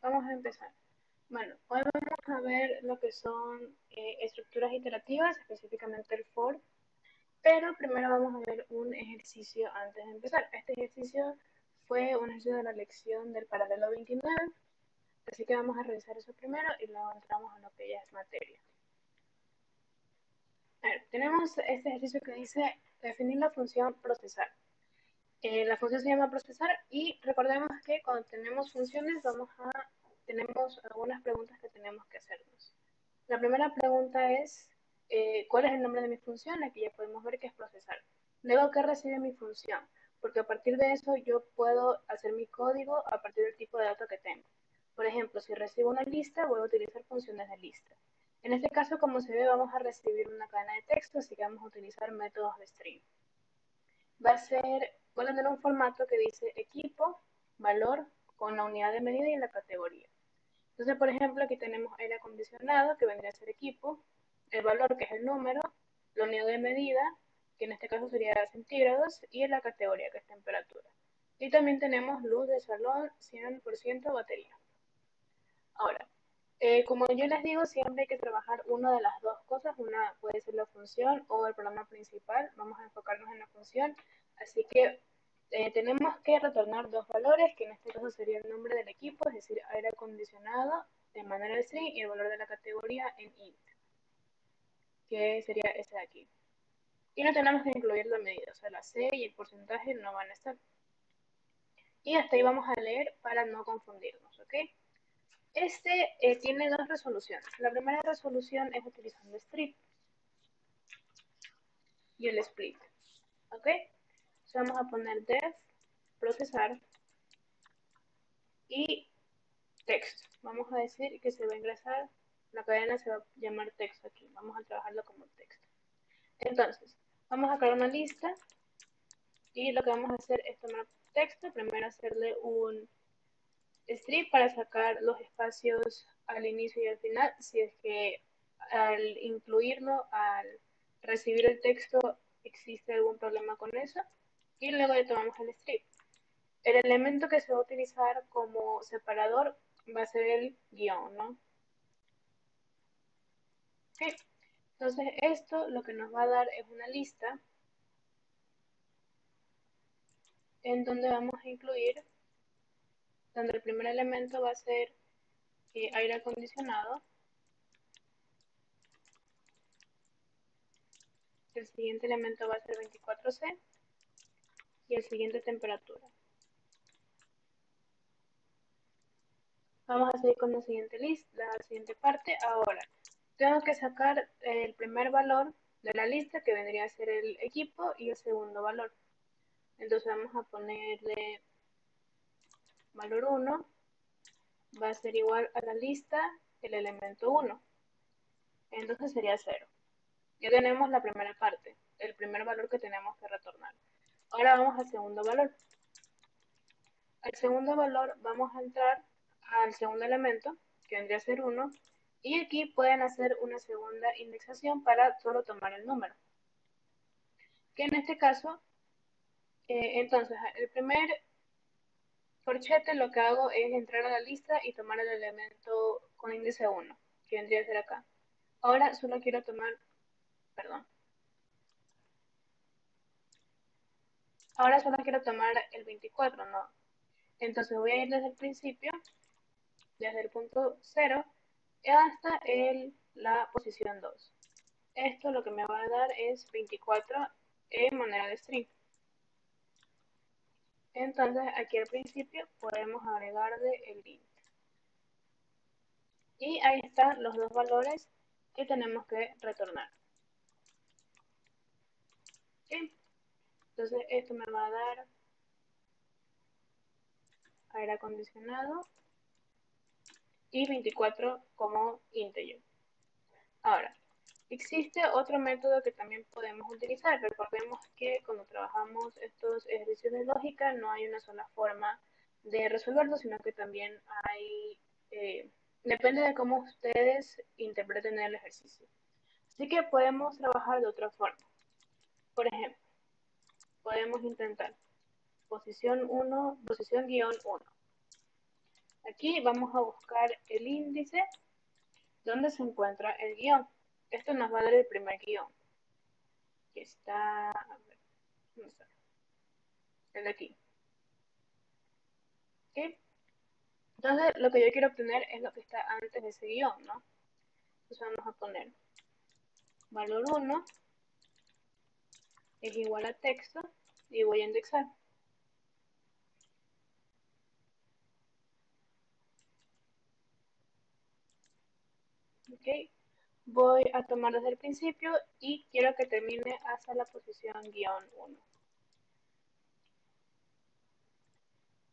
Vamos a empezar. Bueno, hoy vamos a ver lo que son estructuras iterativas, específicamente el for, pero primero vamos a ver un ejercicio antes de empezar. Este ejercicio fue un ejercicio de la lección del paralelo 29, así que vamos a revisar eso primero y luego entramos a lo que ya es materia. A ver, tenemos este ejercicio que dice definir la función procesar. La función se llama procesar y recordemos que cuando tenemos funciones tenemos algunas preguntas que tenemos que hacernos. La primera pregunta es, ¿cuál es el nombre de mi función? Aquí ya podemos ver que es procesar. Luego, ¿qué recibe mi función? Porque a partir de eso yo puedo hacer mi código a partir del tipo de datos que tengo. Por ejemplo, si recibo una lista, voy a utilizar funciones de lista. En este caso, como se ve, vamos a recibir una cadena de texto, así que vamos a utilizar métodos de string. Voy a tener un formato que dice equipo, valor, con la unidad de medida y la categoría. Entonces, por ejemplo, aquí tenemos aire acondicionado, que vendría a ser equipo, el valor, que es el número, la unidad de medida, que en este caso sería centígrados, y la categoría, que es temperatura. Y también tenemos luz de salón, 100% batería. Ahora, como yo les digo, siempre hay que trabajar una de las dos cosas. Una puede ser la función o el programa principal. Vamos a enfocarnos en la función. Así que tenemos que retornar dos valores, que en este caso sería el nombre del equipo, es decir, aire acondicionado de manera de string, y el valor de la categoría en int, que sería este de aquí. Y no tenemos que incluir la medida, o sea, la C y el porcentaje no van a estar. Y hasta ahí vamos a leer para no confundirnos, ¿ok? Este tiene dos resoluciones. La primera resolución es utilizando strip y el split. ¿Ok? Entonces vamos a poner def, procesar y text. Vamos a decir que se va a ingresar, la cadena se va a llamar text aquí. Vamos a trabajarlo como text. Entonces, vamos a crear una lista y lo que vamos a hacer es tomar texto, primero hacerle un strip para sacar los espacios al inicio y al final, si es que al incluirlo, al recibir el texto, existe algún problema con eso. Y luego ya tomamos el strip. El elemento que se va a utilizar como separador va a ser el guión, ¿no? ¿Sí? Entonces esto lo que nos va a dar es una lista en donde vamos a incluir, donde el primer elemento va a ser aire acondicionado, el siguiente elemento va a ser 24C y el siguiente temperatura. Vamos a seguir con la siguiente lista, la siguiente parte. Ahora, tengo que sacar el primer valor de la lista, que vendría a ser el equipo, y el segundo valor. Entonces vamos a ponerle valor 1, va a ser igual a la lista el elemento 1. Entonces sería 0. Ya tenemos la primera parte, el primer valor que tenemos que retornar. Ahora vamos al segundo valor. Al segundo valor vamos a entrar al segundo elemento, que vendría a ser 1, y aquí pueden hacer una segunda indexación para solo tomar el número. Que en este caso, entonces, el primer corchete lo que hago es entrar a la lista y tomar el elemento con índice 1, que vendría a ser acá. Ahora solo quiero tomar, perdón, ahora solo quiero tomar el 24, ¿no? Entonces voy a ir desde el principio, desde el punto 0, hasta la posición 2. Esto lo que me va a dar es 24 en manera de string. Entonces aquí al principio podemos agregarle el int. Y ahí están los dos valores que tenemos que retornar. ¿Sí? Entonces esto me va a dar aire acondicionado y 24 como integer. Ahora, existe otro método que también podemos utilizar. Recordemos que cuando trabajamos estos ejercicios de lógica no hay una sola forma de resolverlo, sino que también hay, depende de cómo ustedes interpreten el ejercicio. Así que podemos trabajar de otra forma. Por ejemplo, podemos intentar posición 1, posición guión 1. Aquí vamos a buscar el índice donde se encuentra el guión. Esto nos va a dar el primer guión, que está, a ver, ¿dónde está? El de aquí. ¿Okay? Entonces, lo que yo quiero obtener es lo que está antes de ese guión, ¿no? Entonces vamos a poner valor 1 es igual a texto y voy a indexar. ¿Ok? Voy a tomar desde el principio y quiero que termine hasta la posición guión 1.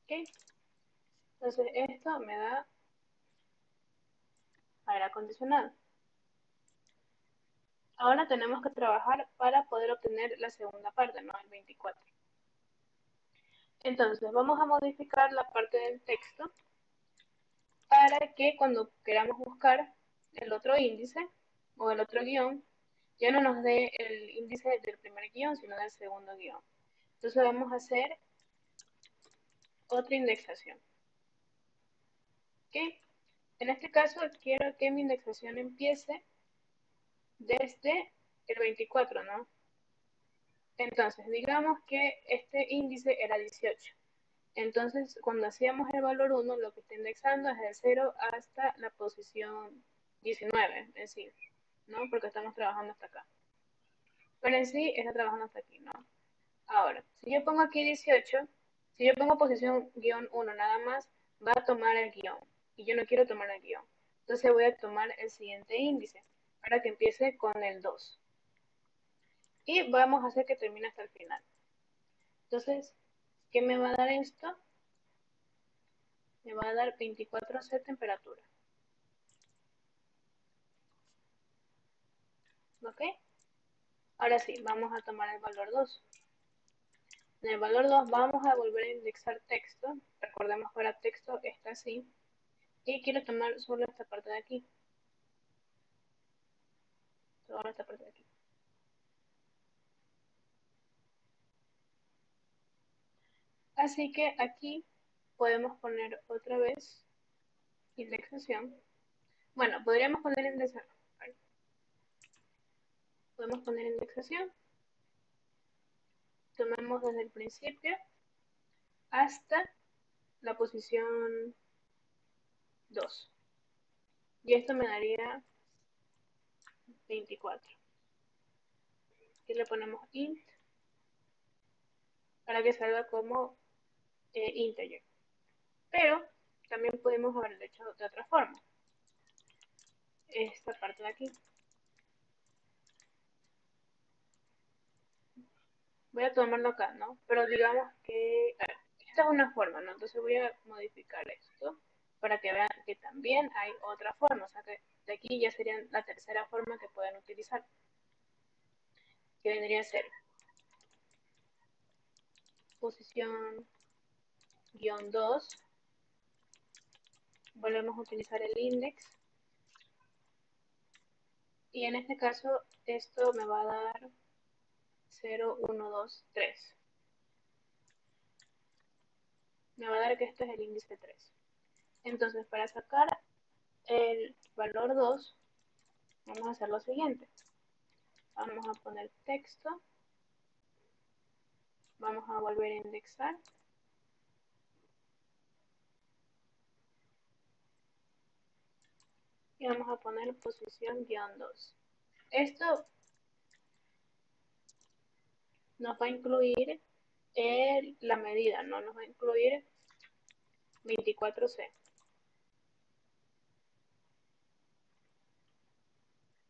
¿Ok? Entonces esto me da aire acondicionado. Ahora tenemos que trabajar para poder obtener la segunda parte, ¿no? El 24. Entonces vamos a modificar la parte del texto para que cuando queramos buscar el otro índice o el otro guión, ya no nos dé el índice del primer guión, sino del segundo guión. Entonces vamos a hacer otra indexación. ¿Ok? En este caso quiero que mi indexación empiece desde el 24, ¿no? Entonces, digamos que este índice era 18. Entonces, cuando hacíamos el valor 1, lo que está indexando es del 0 hasta la posición 19 en sí, ¿no? Porque estamos trabajando hasta acá. Pero en sí está trabajando hasta aquí, ¿no? Ahora, si yo pongo aquí 18, si yo pongo posición guión 1 nada más, va a tomar el guión. Y yo no quiero tomar el guión. Entonces voy a tomar el siguiente índice para que empiece con el 2. Y vamos a hacer que termine hasta el final. Entonces, ¿qué me va a dar esto? Me va a dar 24C temperatura. ¿Ok? Ahora sí, vamos a tomar el valor 2. En el valor 2 vamos a volver a indexar texto. Recordemos que ahora texto está así. Y quiero tomar solo esta parte de aquí. Solo esta parte de aquí. Así que aquí podemos poner otra vez indexación. Bueno, podríamos poner indexación. Podemos poner indexación. Tomamos desde el principio hasta la posición 2. Y esto me daría 24. Aquí le ponemos int para que salga como integer. Pero también podemos haberlo hecho de otra forma. Esta parte de aquí. Voy a tomarlo acá, ¿no? Pero digamos que esta es una forma, ¿no? Entonces voy a modificar esto para que vean que también hay otra forma. O sea que de aquí ya sería la tercera forma que pueden utilizar. Que vendría a ser posición guión 2. Volvemos a utilizar el index. Y en este caso esto me va a dar 0, 1, 2, 3. Me va a dar que esto es el índice 3. Entonces, para sacar el valor 2, vamos a hacer lo siguiente. Vamos a poner texto. Vamos a volver a indexar. Y vamos a poner posición guión 2. Esto nos va a incluir la medida, no nos va a incluir 24C.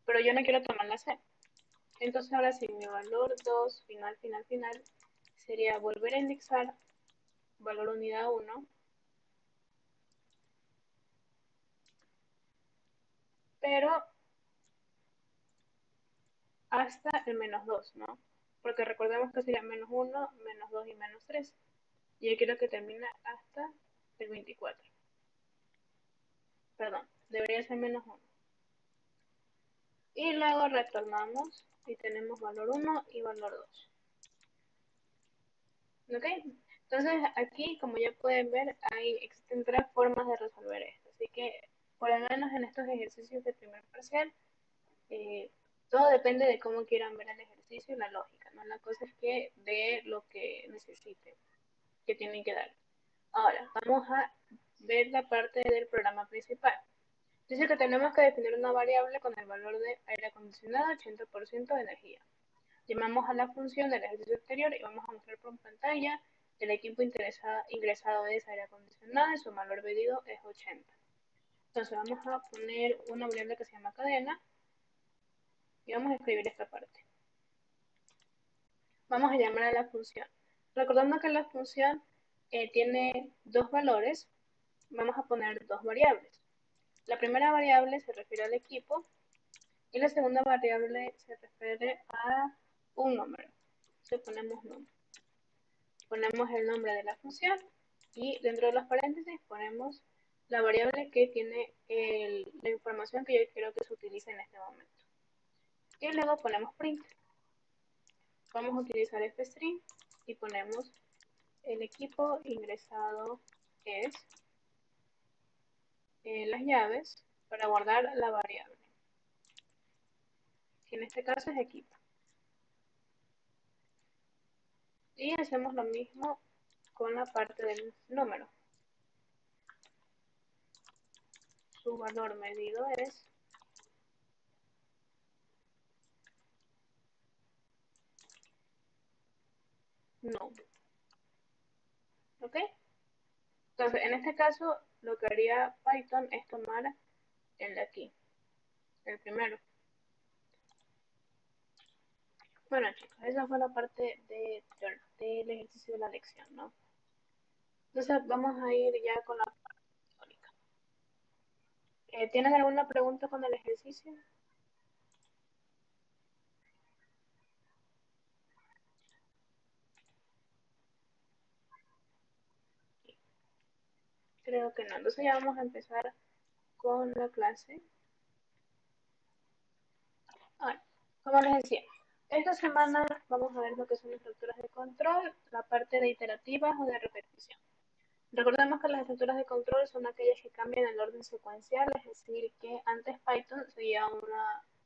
Pero yo no quiero tomar la C. Entonces ahora sí, mi valor 2, final, final, final, sería volver a indexar valor unidad 1, pero hasta el menos 2, ¿no? Porque recordemos que sería menos 1, menos 2 y menos 3. Y yo quiero que termine hasta el 24. Perdón, debería ser menos 1. Y luego retornamos y tenemos valor 1 y valor 2. ¿Ok? Entonces aquí, como ya pueden ver, existen tres formas de resolver esto. Así que, por lo menos en estos ejercicios de primer parcial, eh, todo depende de cómo quieran ver el ejercicio y la lógica, ¿no? La cosa es que de lo que necesiten, que tienen que dar. Ahora, vamos a ver la parte del programa principal. Dice que tenemos que definir una variable con el valor de aire acondicionado 80% de energía. Llamamos a la función del ejercicio exterior y vamos a mostrar por pantalla el equipo ingresado es aire acondicionado y su valor medido es 80. Entonces vamos a poner una variable que se llama cadena y vamos a escribir esta parte. Vamos a llamar a la función. Recordando que la función tiene dos valores, vamos a poner dos variables. La primera variable se refiere al equipo y la segunda variable se refiere a un número. Entonces ponemos número. Ponemos el nombre de la función y dentro de los paréntesis ponemos la variable que tiene la información que yo quiero que se utilice en este momento. Y luego ponemos print. Vamos a utilizar fstring y ponemos el equipo ingresado es las llaves para guardar la variable, que en este caso es equipo. Y hacemos lo mismo con la parte del número. Su valor medido es no. ¿Ok? Entonces, en este caso, lo que haría Python es tomar el de aquí, el primero. Bueno, chicos, esa fue la parte del ejercicio de la lección, ¿no? Entonces, vamos a ir ya con la parte teórica. ¿Tienen alguna pregunta con el ejercicio? Creo que no. Entonces ya vamos a empezar con la clase. Ahora, como les decía, esta semana vamos a ver lo que son estructuras de control, la parte de iterativas o de repetición. Recordemos que las estructuras de control son aquellas que cambian el orden secuencial, es decir, que antes Python seguía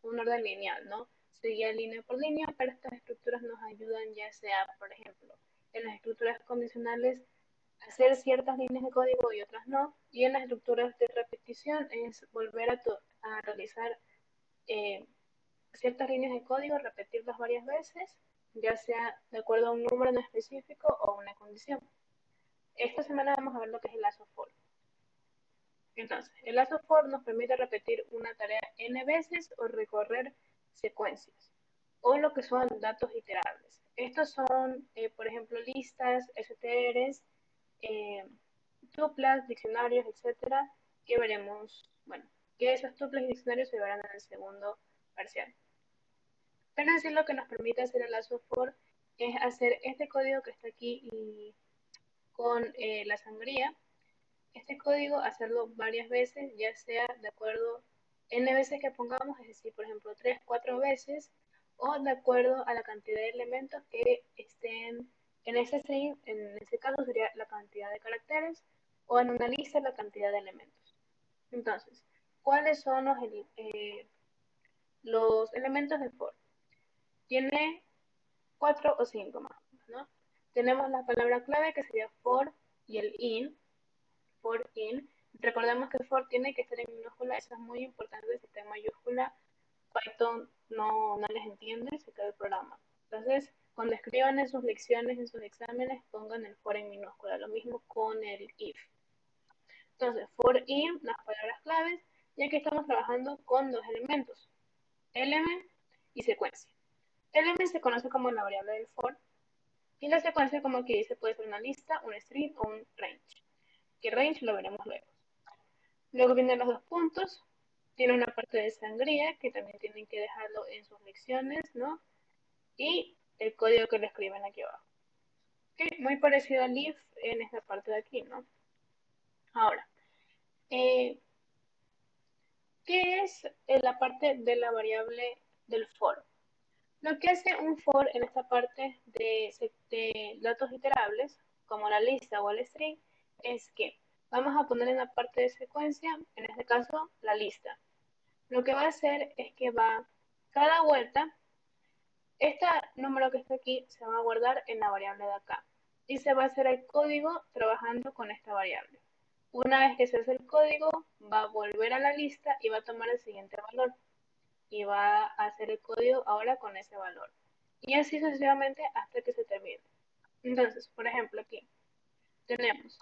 un orden lineal, ¿no? Seguía línea por línea, pero estas estructuras nos ayudan ya sea, por ejemplo, en las estructuras condicionales hacer ciertas líneas de código y otras no, y en las estructuras de repetición es volver a realizar eh, ciertas líneas de código, repetirlas varias veces, ya sea de acuerdo a un número en específico o una condición. Esta semana vamos a ver lo que es el lazo for. Entonces, el lazo for nos permite repetir una tarea n veces o recorrer secuencias, o lo que son datos iterables. Estos son, por ejemplo, listas, STRs, eh, tuplas, diccionarios, etcétera, que veremos, bueno, que esos tuplas y diccionarios se verán en el segundo parcial. Pero en sí lo que nos permite hacer el lazo for es hacer este código que está aquí y con la sangría, este código hacerlo varias veces, ya sea de acuerdo n veces que pongamos, es decir, por ejemplo, 3, 4 veces, o de acuerdo a la cantidad de elementos que estén en ese string, en ese caso sería la cantidad de caracteres, o en una lista la cantidad de elementos. Entonces, ¿cuáles son los elementos de for? Tiene 4 o 5 más, ¿no? Tenemos la palabra clave que sería for y el in, for in. Recordemos que for tiene que estar en minúscula, eso es muy importante. Si está en mayúscula, Python no les entiende, se cae el programa. Entonces, cuando escriban en sus lecciones, en sus exámenes, pongan el for en minúscula. Lo mismo con el if. Entonces, for in, las palabras claves, y aquí estamos trabajando con dos elementos, element y secuencia. Element se conoce como la variable del for, y la secuencia, como aquí dice, puede ser una lista, un string o un range. Que range lo veremos luego. Luego vienen los dos puntos. Tiene una parte de sangría que también tienen que dejarlo en sus lecciones, ¿no? Y el código que le escriben aquí abajo. Okay, muy parecido al if en esta parte de aquí, ¿no? Ahora, ¿qué es la parte de la variable del for? Lo que hace un for en esta parte de datos iterables como la lista o el string, es que vamos a poner en la parte de secuencia, en este caso, la lista. Lo que va a hacer es que cada vuelta, este número que está aquí se va a guardar en la variable de acá y se va a hacer el código trabajando con esta variable. Una vez que se hace el código, va a volver a la lista y va a tomar el siguiente valor y va a hacer el código ahora con ese valor. Y así sucesivamente hasta que se termine. Entonces, por ejemplo, aquí tenemos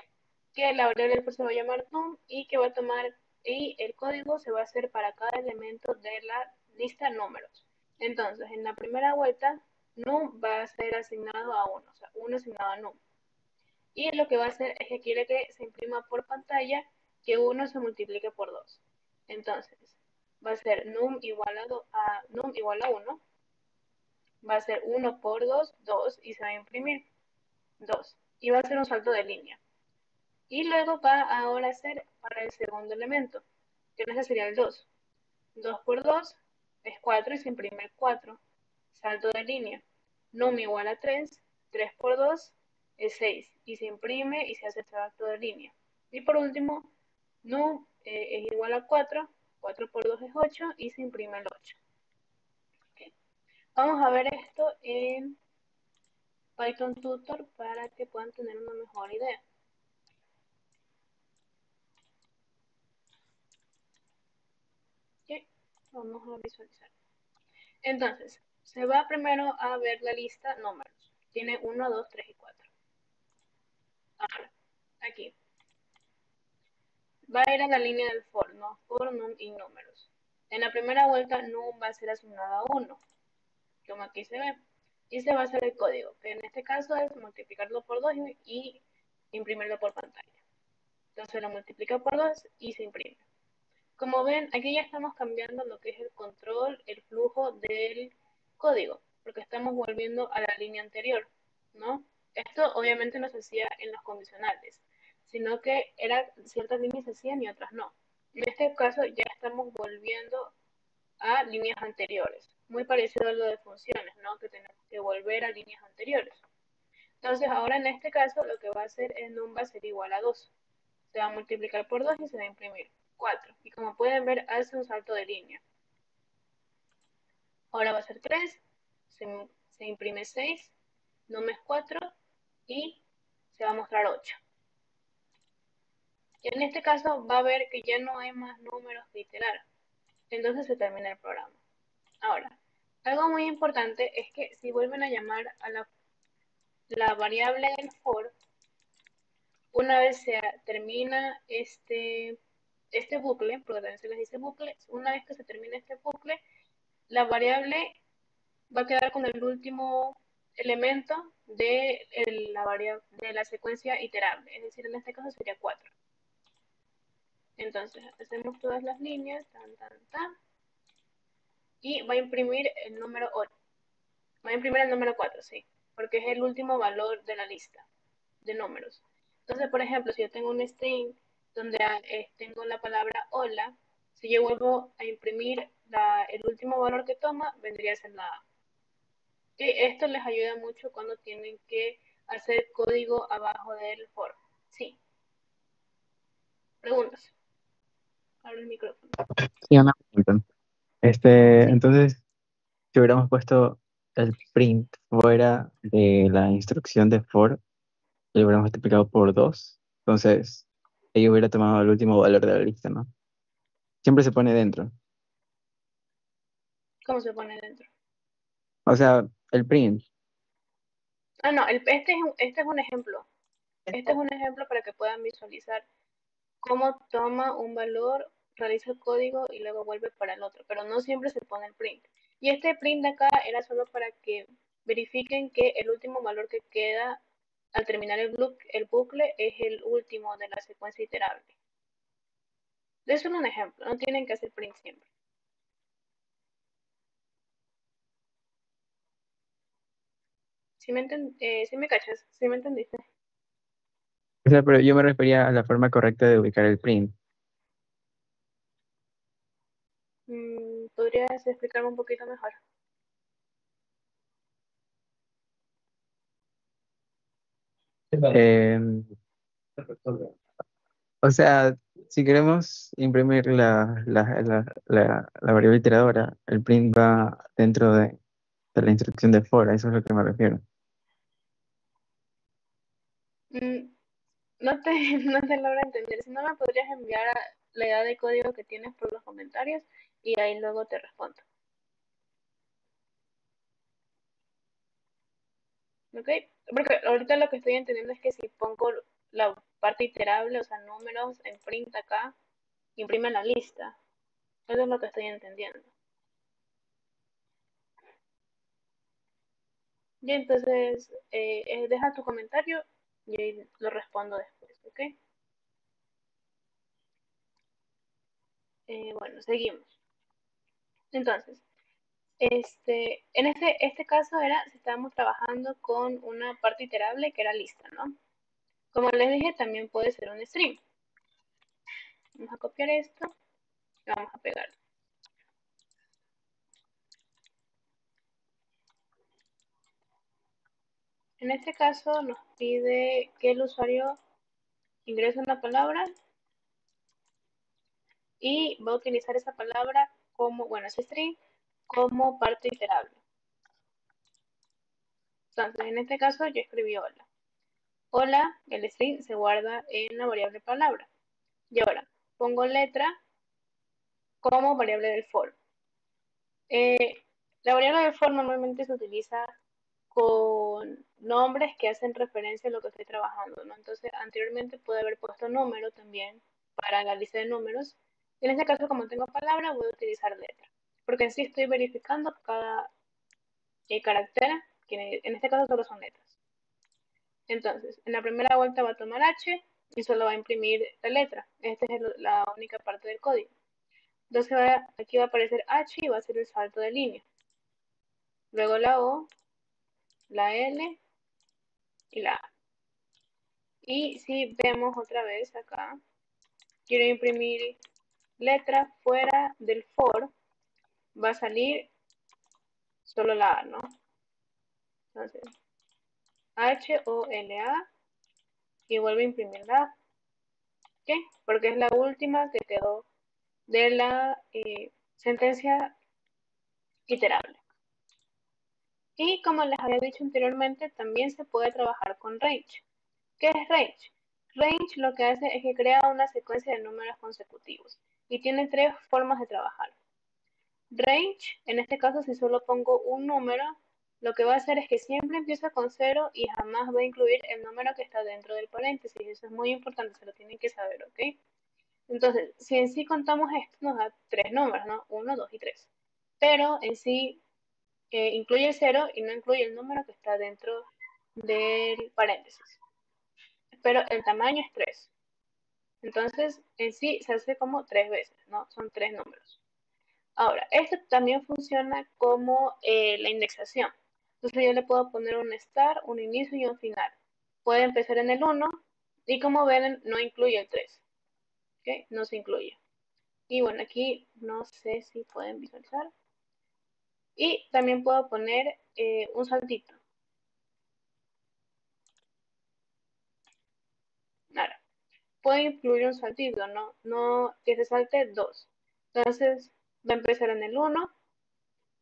que la variable se va a llamar num y que va a tomar y el código se va a hacer para cada elemento de la lista números. Entonces, en la primera vuelta, num va a ser asignado a 1, o sea, 1 asignado a num. Y lo que va a hacer es que quiere que se imprima por pantalla que 1 se multiplique por 2. Entonces, va a ser num igual num igual a 1, va a ser 1 por 2, 2, y se va a imprimir 2. Y va a ser un salto de línea. Y luego va ahora a ser para el segundo elemento, que ese sería el 2. 2 por 2 es 4 y se imprime el 4. Salto de línea. Num igual a 3. 3 por 2 es 6 y se imprime y se hace salto de línea. Y por último, num es igual a 4. 4 por 2 es 8 y se imprime el 8. Okay. Vamos a ver esto en Python Tutor para que puedan tener una mejor idea. Okay. Vamos a visualizar. Entonces, se va primero a ver la lista números. Tiene 1, 2, 3 y 4. Ahora, aquí. Va a ir a la línea del for, ¿no? For, num y números. En la primera vuelta, num va a ser asignado a 1, como aquí se ve. Y se va a hacer el código, que en este caso es multiplicarlo por 2 y imprimirlo por pantalla. Entonces lo multiplica por 2 y se imprime. Como ven, aquí ya estamos cambiando lo que es el control, el flujo del código, porque estamos volviendo a la línea anterior, ¿no? Esto obviamente no se hacía en los condicionales, sino que ciertas líneas se hacían y otras no. En este caso ya estamos volviendo a líneas anteriores, muy parecido a lo de funciones, ¿no? Que tenemos que volver a líneas anteriores. Entonces ahora en este caso lo que va a hacer es num va a ser igual a 2. Se va a multiplicar por 2 y se va a imprimir 4. Y como pueden ver, hace un salto de línea. Ahora va a ser 3, se imprime 6, num es 4 y se va a mostrar 8. Y en este caso va a ver que ya no hay más números que iterar. Entonces se termina el programa. Ahora, algo muy importante es que si vuelven a llamar a la variable del for, una vez se termina este bucle, porque también se les dice bucle, una vez que se termina este bucle, la variable va a quedar con el último elemento de la secuencia iterable, es decir, en este caso sería 4. Entonces, hacemos todas las líneas, tan, tan, tan, y va a imprimir el número 8. Va a imprimir el número 4, sí, porque es el último valor de la lista de números. Entonces, por ejemplo, si yo tengo un string donde tengo la palabra hola, si yo vuelvo a imprimir el último valor que toma, vendría a ser la A. Y esto les ayuda mucho cuando tienen que hacer código abajo del for. Sí. Preguntas. Abre el micrófono. Sí, una pregunta. Sí. Entonces, si hubiéramos puesto el print fuera de la instrucción de for, y lo hubiéramos multiplicado por 2, entonces ella hubiera tomado el último valor de la lista, ¿no? Siempre se pone dentro. ¿Cómo se pone dentro? O sea, el print. Ah, no, este es un ejemplo. Este es un ejemplo para que puedan visualizar cómo toma un valor, realiza el código y luego vuelve para el otro, pero no siempre se pone el print. Y este print de acá era solo para que verifiquen que el último valor que queda al terminar el bucle es el último de la secuencia iterable. De eso es un ejemplo, no tienen que hacer print siempre. ¿Sí me cachas? ¿Sí me entendiste? O sea, pero yo me refería a la forma correcta de ubicar el print. ¿Podrías explicarme un poquito mejor? Eh, o sea, si queremos imprimir la variable iteradora, el print va dentro de la instrucción de for, a eso es lo que me refiero. Mm, no te, no te logro entender. Si no me podrías enviar la idea de código que tienes por los comentarios y ahí luego te respondo. ¿Ok? Porque ahorita lo que estoy entendiendo es que si pongo la parte iterable, o sea, números en print acá, imprime la lista. Eso es lo que estoy entendiendo. Y entonces, deja tu comentario y ahí lo respondo después, ¿ok? Bueno, seguimos. Entonces, en este caso era si estábamos trabajando con una parte iterable que era lista, ¿no? Como les dije, también puede ser un string. Vamos a copiar esto y vamos a pegar. En este caso nos pide que el usuario ingrese una palabra y va a utilizar esa palabra como, bueno, ese string como parte iterable. Entonces, en este caso yo escribí hola. Hola, el string se guarda en la variable palabra. Y ahora, pongo letra como variable del for. La variable del for normalmente se utiliza con nombres que hacen referencia a lo que estoy trabajando, ¿no? Entonces, anteriormente pude haber puesto número también para la lista de números. En este caso, como tengo palabra, voy a utilizar letra. Porque en sí estoy verificando cada carácter, que en este caso solo son letras. Entonces, en la primera vuelta va a tomar H y solo va a imprimir la letra. Esta es la única parte del código. Entonces, aquí va a aparecer H y va a ser el salto de línea. Luego la O, la L y la A. Y si vemos otra vez acá, quiero imprimir letra fuera del for, va a salir solo la A, ¿no? Entonces, H-O-L-A y vuelve a imprimir la A. ¿Qué? Porque es la última que quedó de la sentencia iterable. Y como les había dicho anteriormente, también se puede trabajar con range. ¿Qué es range? Range lo que hace es que crea una secuencia de números consecutivos y tiene tres formas de trabajar. Range, en este caso si solo pongo un número, lo que va a hacer es que siempre empieza con 0 y jamás va a incluir el número que está dentro del paréntesis. Eso es muy importante, se lo tienen que saber, ¿ok? Entonces, si en sí contamos esto, nos da tres números, ¿no? 1, 2 y 3. Pero en sí incluye el 0 y no incluye el número que está dentro del paréntesis. Pero el tamaño es 3. Entonces, en sí se hace como 3 veces, ¿no? Son 3 números. Ahora, esto también funciona como la indexación. Entonces yo le puedo poner un start, un inicio y un final. Puede empezar en el 1 y como ven no incluye el 3. ¿Ok? No se incluye. Y bueno, aquí no sé si pueden visualizar. Y también puedo poner un saltito. Ahora, puedo incluir un saltito, no que se salte 2. Entonces va a empezar en el 1,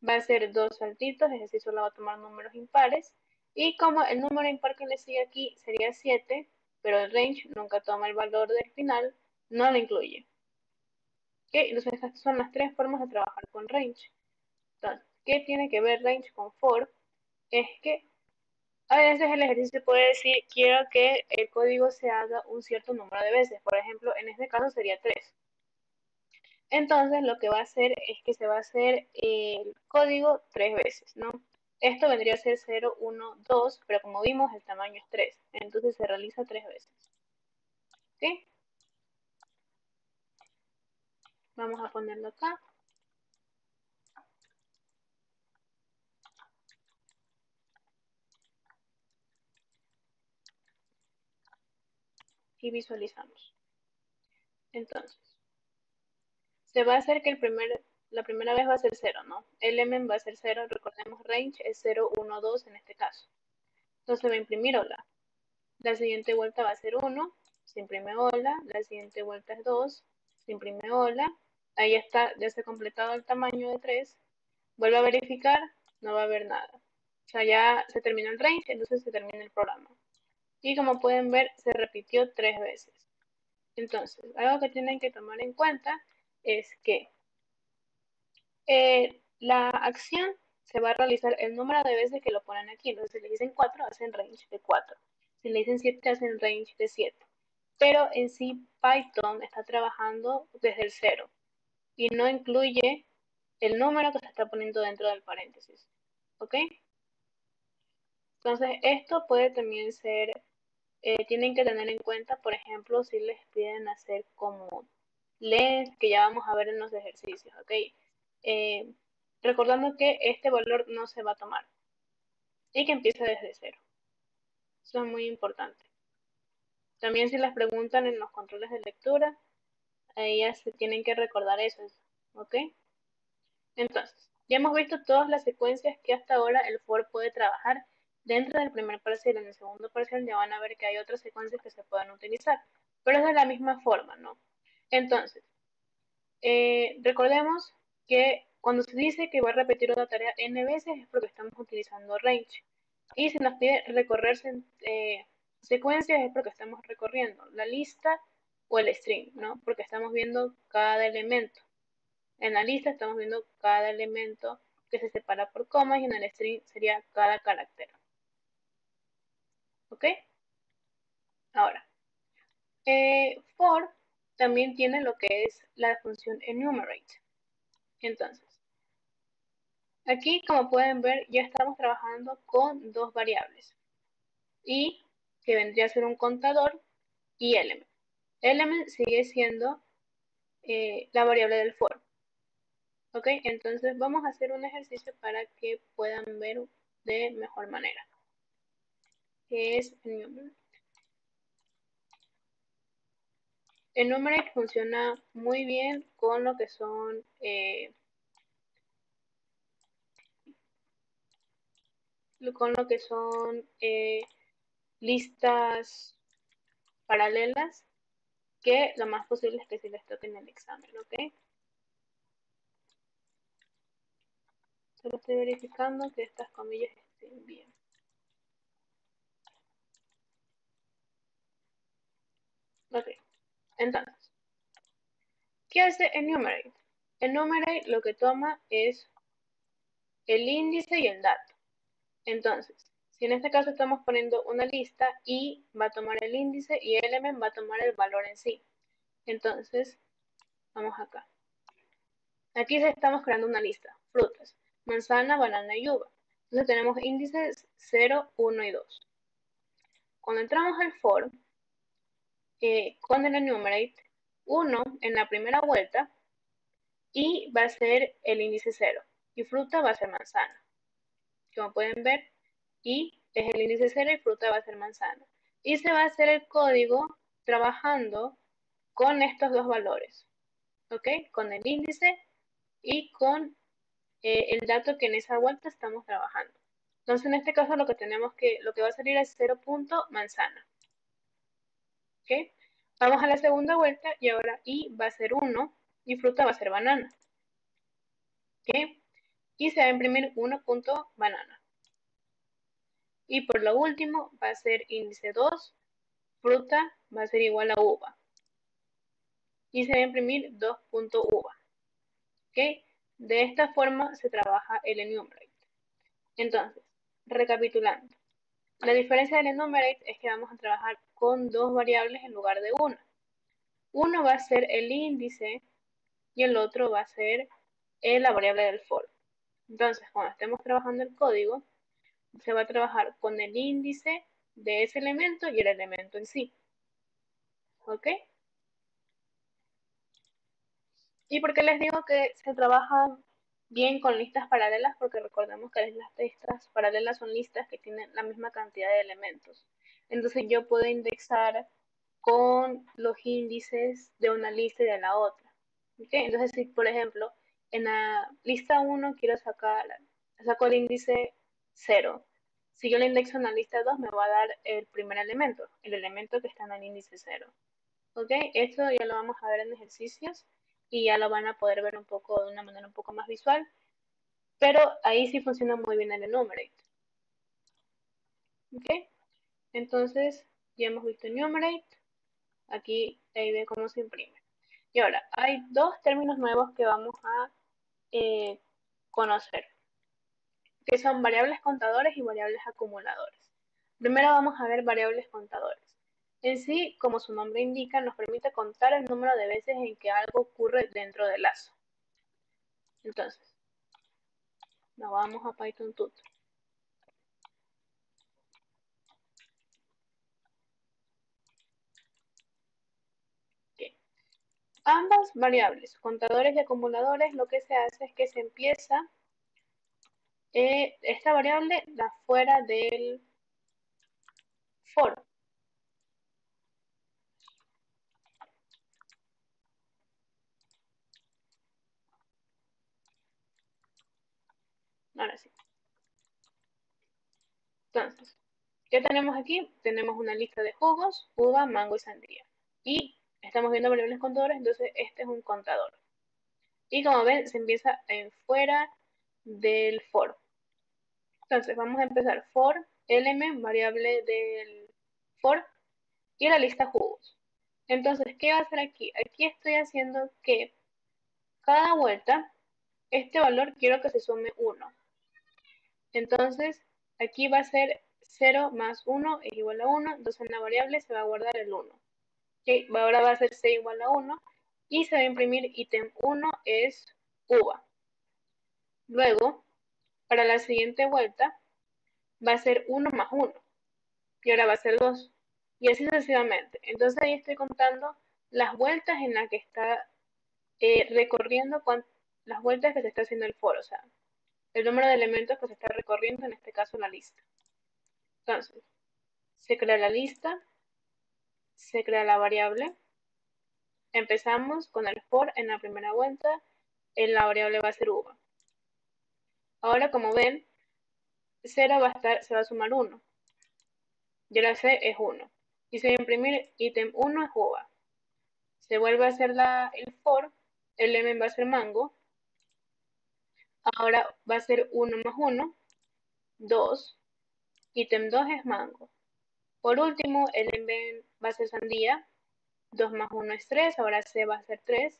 va a hacer dos saltitos, es decir, solo va a tomar números impares. Y como el número impar que le sigue aquí sería 7, pero el range nunca toma el valor del final, no lo incluye. ¿Okay? Entonces estas son las tres formas de trabajar con range. Entonces, ¿qué tiene que ver range con for? Es que a veces el ejercicio puede decir, quiero que el código se haga un cierto número de veces. Por ejemplo, en este caso sería 3. Entonces lo que va a hacer es que se va a hacer el código tres veces, ¿no? Esto vendría a ser 0, 1, 2, pero como vimos el tamaño es 3, entonces se realiza tres veces. ¿Ok? Vamos a ponerlo acá. Y visualizamos. Entonces, se va a hacer que la primera vez va a ser 0, ¿no? Element va a ser 0, recordemos range es 0, 1, 2 en este caso. Entonces va a imprimir hola. La siguiente vuelta va a ser 1, se imprime hola, la siguiente vuelta es 2, se imprime hola, ahí está, ya se ha completado el tamaño de 3, vuelve a verificar, no va a haber nada. O sea, ya se terminó el range, entonces se termina el programa. Y como pueden ver, se repitió 3 veces. Entonces, algo que tienen que tomar en cuenta es que la acción se va a realizar el número de veces que lo ponen aquí. Entonces, si le dicen 4, hacen range de 4. Si le dicen 7, hacen range de 7. Pero en sí, Python está trabajando desde el 0 y no incluye el número que se está poniendo dentro del paréntesis. ¿Ok? Entonces, esto puede también ser, tienen que tener en cuenta, por ejemplo, si les piden hacer como length, que ya vamos a ver en los ejercicios, ¿ok? Eh, recordando que este valor no se va a tomar y que empieza desde 0. Eso es muy importante. También si les preguntan en los controles de lectura, ahí ya se tienen que recordar eso, ¿ok? Entonces, ya hemos visto todas las secuencias que hasta ahora el for puede trabajar dentro del primer parcial. En el segundo parcial ya van a ver que hay otras secuencias que se pueden utilizar, pero es de la misma forma, ¿no? Entonces, recordemos que cuando se dice que va a repetir una tarea n veces es porque estamos utilizando range. Y si nos pide recorrer secuencias es porque estamos recorriendo la lista o el string, ¿no? Porque estamos viendo cada elemento. En la lista estamos viendo cada elemento que se separa por comas y en el string sería cada carácter. ¿Ok? Ahora, for también tiene lo que es la función enumerate. Entonces, aquí como pueden ver ya estamos trabajando con dos variables. Y que vendría a ser un contador y element. Element sigue siendo la variable del for. ¿Ok? Entonces vamos a hacer un ejercicio para que puedan ver de mejor manera. Que es enumerate. Enumerate funciona muy bien con lo que son listas paralelas que lo más posible es que se les toque en el examen, ¿ok? Solo estoy verificando que estas comillas estén bien. Ok, entonces, ¿qué hace enumerate? Enumerate lo que toma es el índice y el dato. Entonces, si en este caso estamos poniendo una lista, y va a tomar el índice y element va a tomar el valor en sí. Entonces, vamos acá. Aquí estamos creando una lista, frutas, manzana, banana y uva. Entonces tenemos índices 0, 1 y 2. Cuando entramos al for, con el enumerate, 1 en la primera vuelta y va a ser el índice 0 y fruta va a ser manzana. Como pueden ver, y es el índice 0 y fruta va a ser manzana. Y se va a hacer el código trabajando con estos dos valores, ¿ok? Con el índice y con el dato que en esa vuelta estamos trabajando. Entonces, en este caso, lo que va a salir es 0 punto manzana. ¿Ok? Vamos a la segunda vuelta y ahora i va a ser 1 y fruta va a ser banana. ¿Ok? Y se va a imprimir 1 punto banana. Y por lo último va a ser índice 2, fruta va a ser igual a uva. Y se va a imprimir 2 punto uva. ¿Ok? De esta forma se trabaja el enumerate. Entonces, recapitulando. La diferencia del enumerate es que vamos a trabajar con dos variables en lugar de una. Uno va a ser el índice y el otro va a ser la variable del for. Entonces, cuando estemos trabajando el código, se va a trabajar con el índice de ese elemento y el elemento en sí. ¿Ok? ¿Y por qué les digo que se trabaja bien con listas paralelas? Porque recordemos que las listas paralelas son listas que tienen la misma cantidad de elementos. Entonces yo puedo indexar con los índices de una lista y de la otra. ¿Okay? Entonces, si por ejemplo en la lista 1 quiero saco el índice 0 Si yo le indexo en la lista 2, me va a dar el primer elemento, el elemento que está en el índice 0. ¿Ok? Esto ya lo vamos a ver en ejercicios y ya lo van a poder ver un poco de una manera un poco más visual, pero ahí sí funciona muy bien el enumerate. ¿Ok? Entonces, ya hemos visto enumerate, aquí ahí ve cómo se imprime. Y ahora, hay dos términos nuevos que vamos a conocer, que son variables contadores y variables acumuladores. Primero vamos a ver variables contadores. En sí, como su nombre indica, nos permite contar el número de veces en que algo ocurre dentro del lazo. Entonces, nos vamos a Python Tut. Okay. Ambas variables, contadores y acumuladores, lo que se hace es que se empieza esta variable da fuera del for. Ahora sí. Entonces, ¿qué tenemos aquí? Tenemos una lista de jugos, uva, mango y sandía. Y estamos viendo variables contadores, entonces este es un contador. Y como ven, se empieza en fuera del for. Entonces, vamos a empezar for element, variable del for, y la lista jugos. Entonces, ¿qué va a hacer aquí? Aquí estoy haciendo que cada vuelta, este valor quiero que se sume 1. Entonces, aquí va a ser 0 más 1 es igual a 1, entonces en la variable se va a guardar el 1. ¿Okay? Ahora va a ser c igual a 1 y se va a imprimir ítem 1 es uva. Luego, para la siguiente vuelta, va a ser 1 más 1 y ahora va a ser 2 y así sucesivamente. Entonces ahí estoy contando las vueltas en las que está recorriendo, las vueltas que se está haciendo el for, o sea, el número de elementos que se está recorriendo, en este caso la lista. Entonces, se crea la lista, se crea la variable, empezamos con el for en la primera vuelta, en la variable va a ser uva. Ahora, como ven, 0 se va a sumar 1, y ahora c es 1, y se va a imprimir ítem 1 es uva. Se vuelve a hacer el for, el m va a ser mango, ahora va a ser 1 más 1, 2, ítem 2 es mango. Por último, el m va a ser sandía, 2 más 1 es 3, ahora c va a ser 3,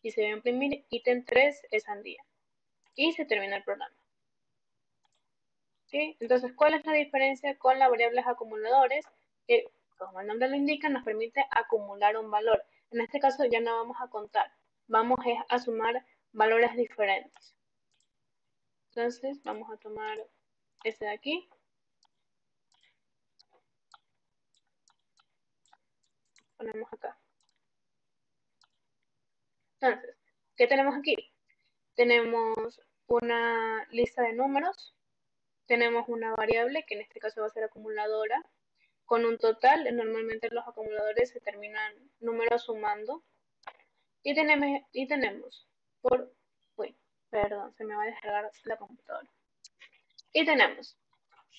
y se va a imprimir ítem 3 es sandía. Y se termina el programa. ¿Sí? Entonces, ¿cuál es la diferencia con las variables acumuladores? Que, como el nombre lo indica, nos permite acumular un valor. En este caso ya no vamos a contar, vamos a sumar valores diferentes. Entonces, vamos a tomar este de aquí. Ponemos acá. Entonces, ¿qué tenemos aquí? Tenemos una lista de números, tenemos una variable, que en este caso va a ser acumuladora, con un total. Normalmente los acumuladores se terminan números sumando. Y tenemos por, uy, perdón, se me va a descargar la computadora. Y tenemos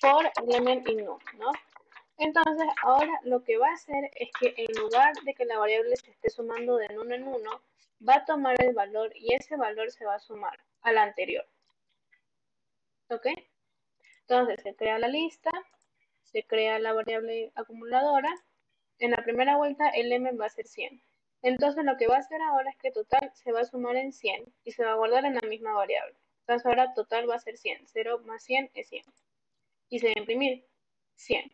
for element in num, ¿no? Entonces, ahora lo que va a hacer es que en lugar de que la variable se esté sumando de uno en uno, va a tomar el valor y ese valor se va a sumar al anterior. ¿Ok? Entonces, se crea la lista, se crea la variable acumuladora. En la primera vuelta el m va a ser 100. Entonces lo que va a hacer ahora es que total se va a sumar en 100 y se va a guardar en la misma variable. Entonces ahora total va a ser 100. 0 más 100 es 100. Y se va a imprimir 100.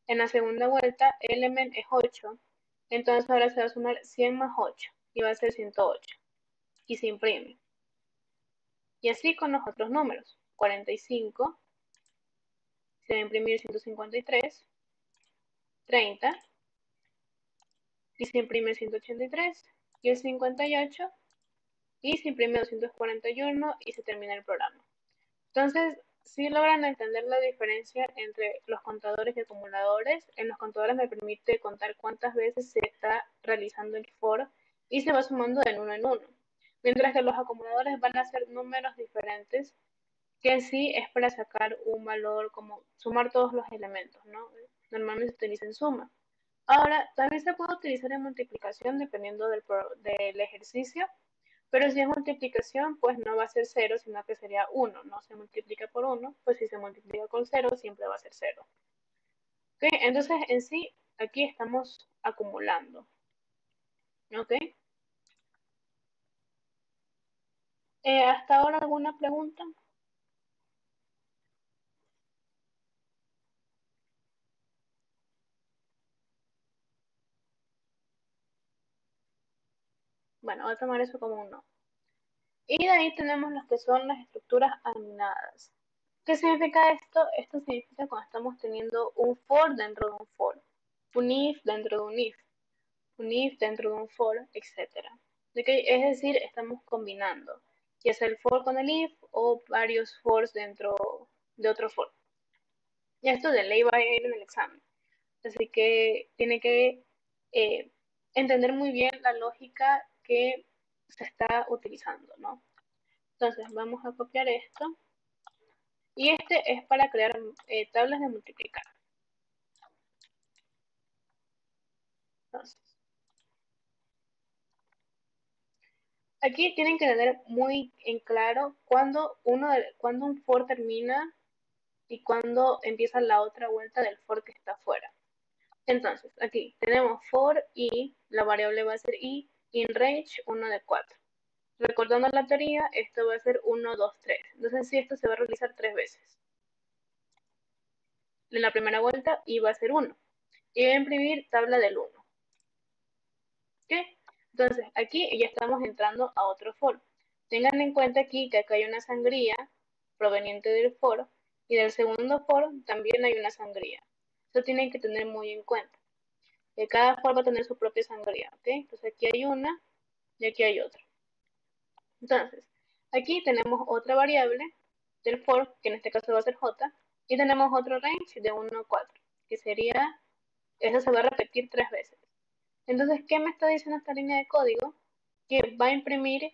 En la segunda vuelta el element es 8. Entonces ahora se va a sumar 100 más 8 y va a ser 108. Y se imprime. Y así con los otros números. 45. Se va a imprimir 153. 30. Y se imprime 183. Y el 58. Y se imprime 241 y se termina el programa. Entonces, si logran entender la diferencia entre los contadores y acumuladores. En los contadores me permite contar cuántas veces se está realizando el for y se va sumando de uno en uno. Mientras que los acumuladores van a ser números diferentes que en sí es para sacar un valor como sumar todos los elementos, ¿no? Normalmente se utiliza en suma. Ahora, también se puede utilizar en multiplicación dependiendo del ejercicio, pero si es multiplicación, pues no va a ser cero, sino que sería uno. No se multiplica por uno, pues si se multiplica con cero, siempre va a ser cero. ¿Ok? Entonces, en sí, aquí estamos acumulando. ¿Ok? ¿Hasta ahora alguna pregunta? Bueno, voy a tomar eso como un no. Y de ahí tenemos los que son las estructuras aminadas. ¿Qué significa esto? Esto significa cuando estamos teniendo un for dentro de un for, un if dentro de un if dentro de un for, etc. ¿Okay? Es decir, estamos combinando, ya sea el for con el if o varios fors dentro de otro for. Y esto de ley va a ir en el examen. Así que tiene que eh, entender muy bien la lógica que se está utilizando, ¿no? Entonces vamos a copiar esto. Y este es para crear tablas de multiplicar. Entonces, aquí tienen que tener muy en claro cuando un for termina y cuando empieza la otra vuelta del for que está afuera. Entonces, aquí tenemos for y la variable va a ser i in range 1 de 4. Recordando la teoría, esto va a ser 1, 2, 3. Entonces, sí, esto se va a realizar 3 veces. En la primera vuelta i va a ser 1. Y voy a imprimir tabla del 1. ¿Ok? Entonces, aquí ya estamos entrando a otro for. Tengan en cuenta aquí que acá hay una sangría proveniente del for y del segundo for también hay una sangría. Eso tienen que tener muy en cuenta. Que cada for va a tener su propia sangría, ¿ok? Entonces aquí hay una y aquí hay otra. Entonces, aquí tenemos otra variable del for, que en este caso va a ser j, y tenemos otro range de 1 a 4, que sería, eso se va a repetir 3 veces. Entonces, ¿qué me está diciendo esta línea de código? Que va a imprimir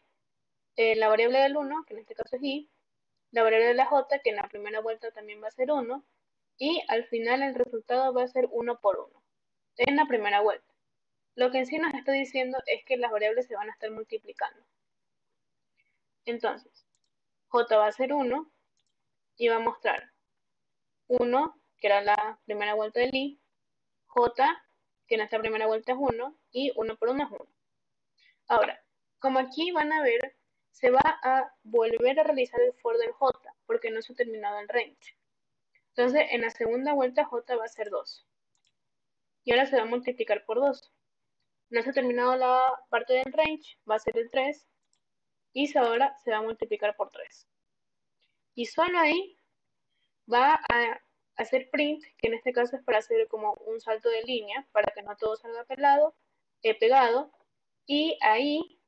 la variable del 1, que en este caso es i, la variable de la j, que en la primera vuelta también va a ser 1, y al final el resultado va a ser 1 por 1, en la primera vuelta. Lo que en sí nos está diciendo es que las variables se van a estar multiplicando. Entonces, j va a ser 1 y va a mostrar 1, que era la primera vuelta del i, j, que en esta primera vuelta es 1, y 1 por 1 es 1. Ahora, como aquí van a ver, se va a volver a realizar el for del j, porque no se ha terminado el range. Entonces, en la segunda vuelta j va a ser 2. Y ahora se va a multiplicar por 2. No se ha terminado la parte del range, va a ser el 3. Y ahora se va a multiplicar por 3. Y solo ahí va a hacer print, que en este caso es para hacer como un salto de línea, para que no todo salga pegado. Y ahí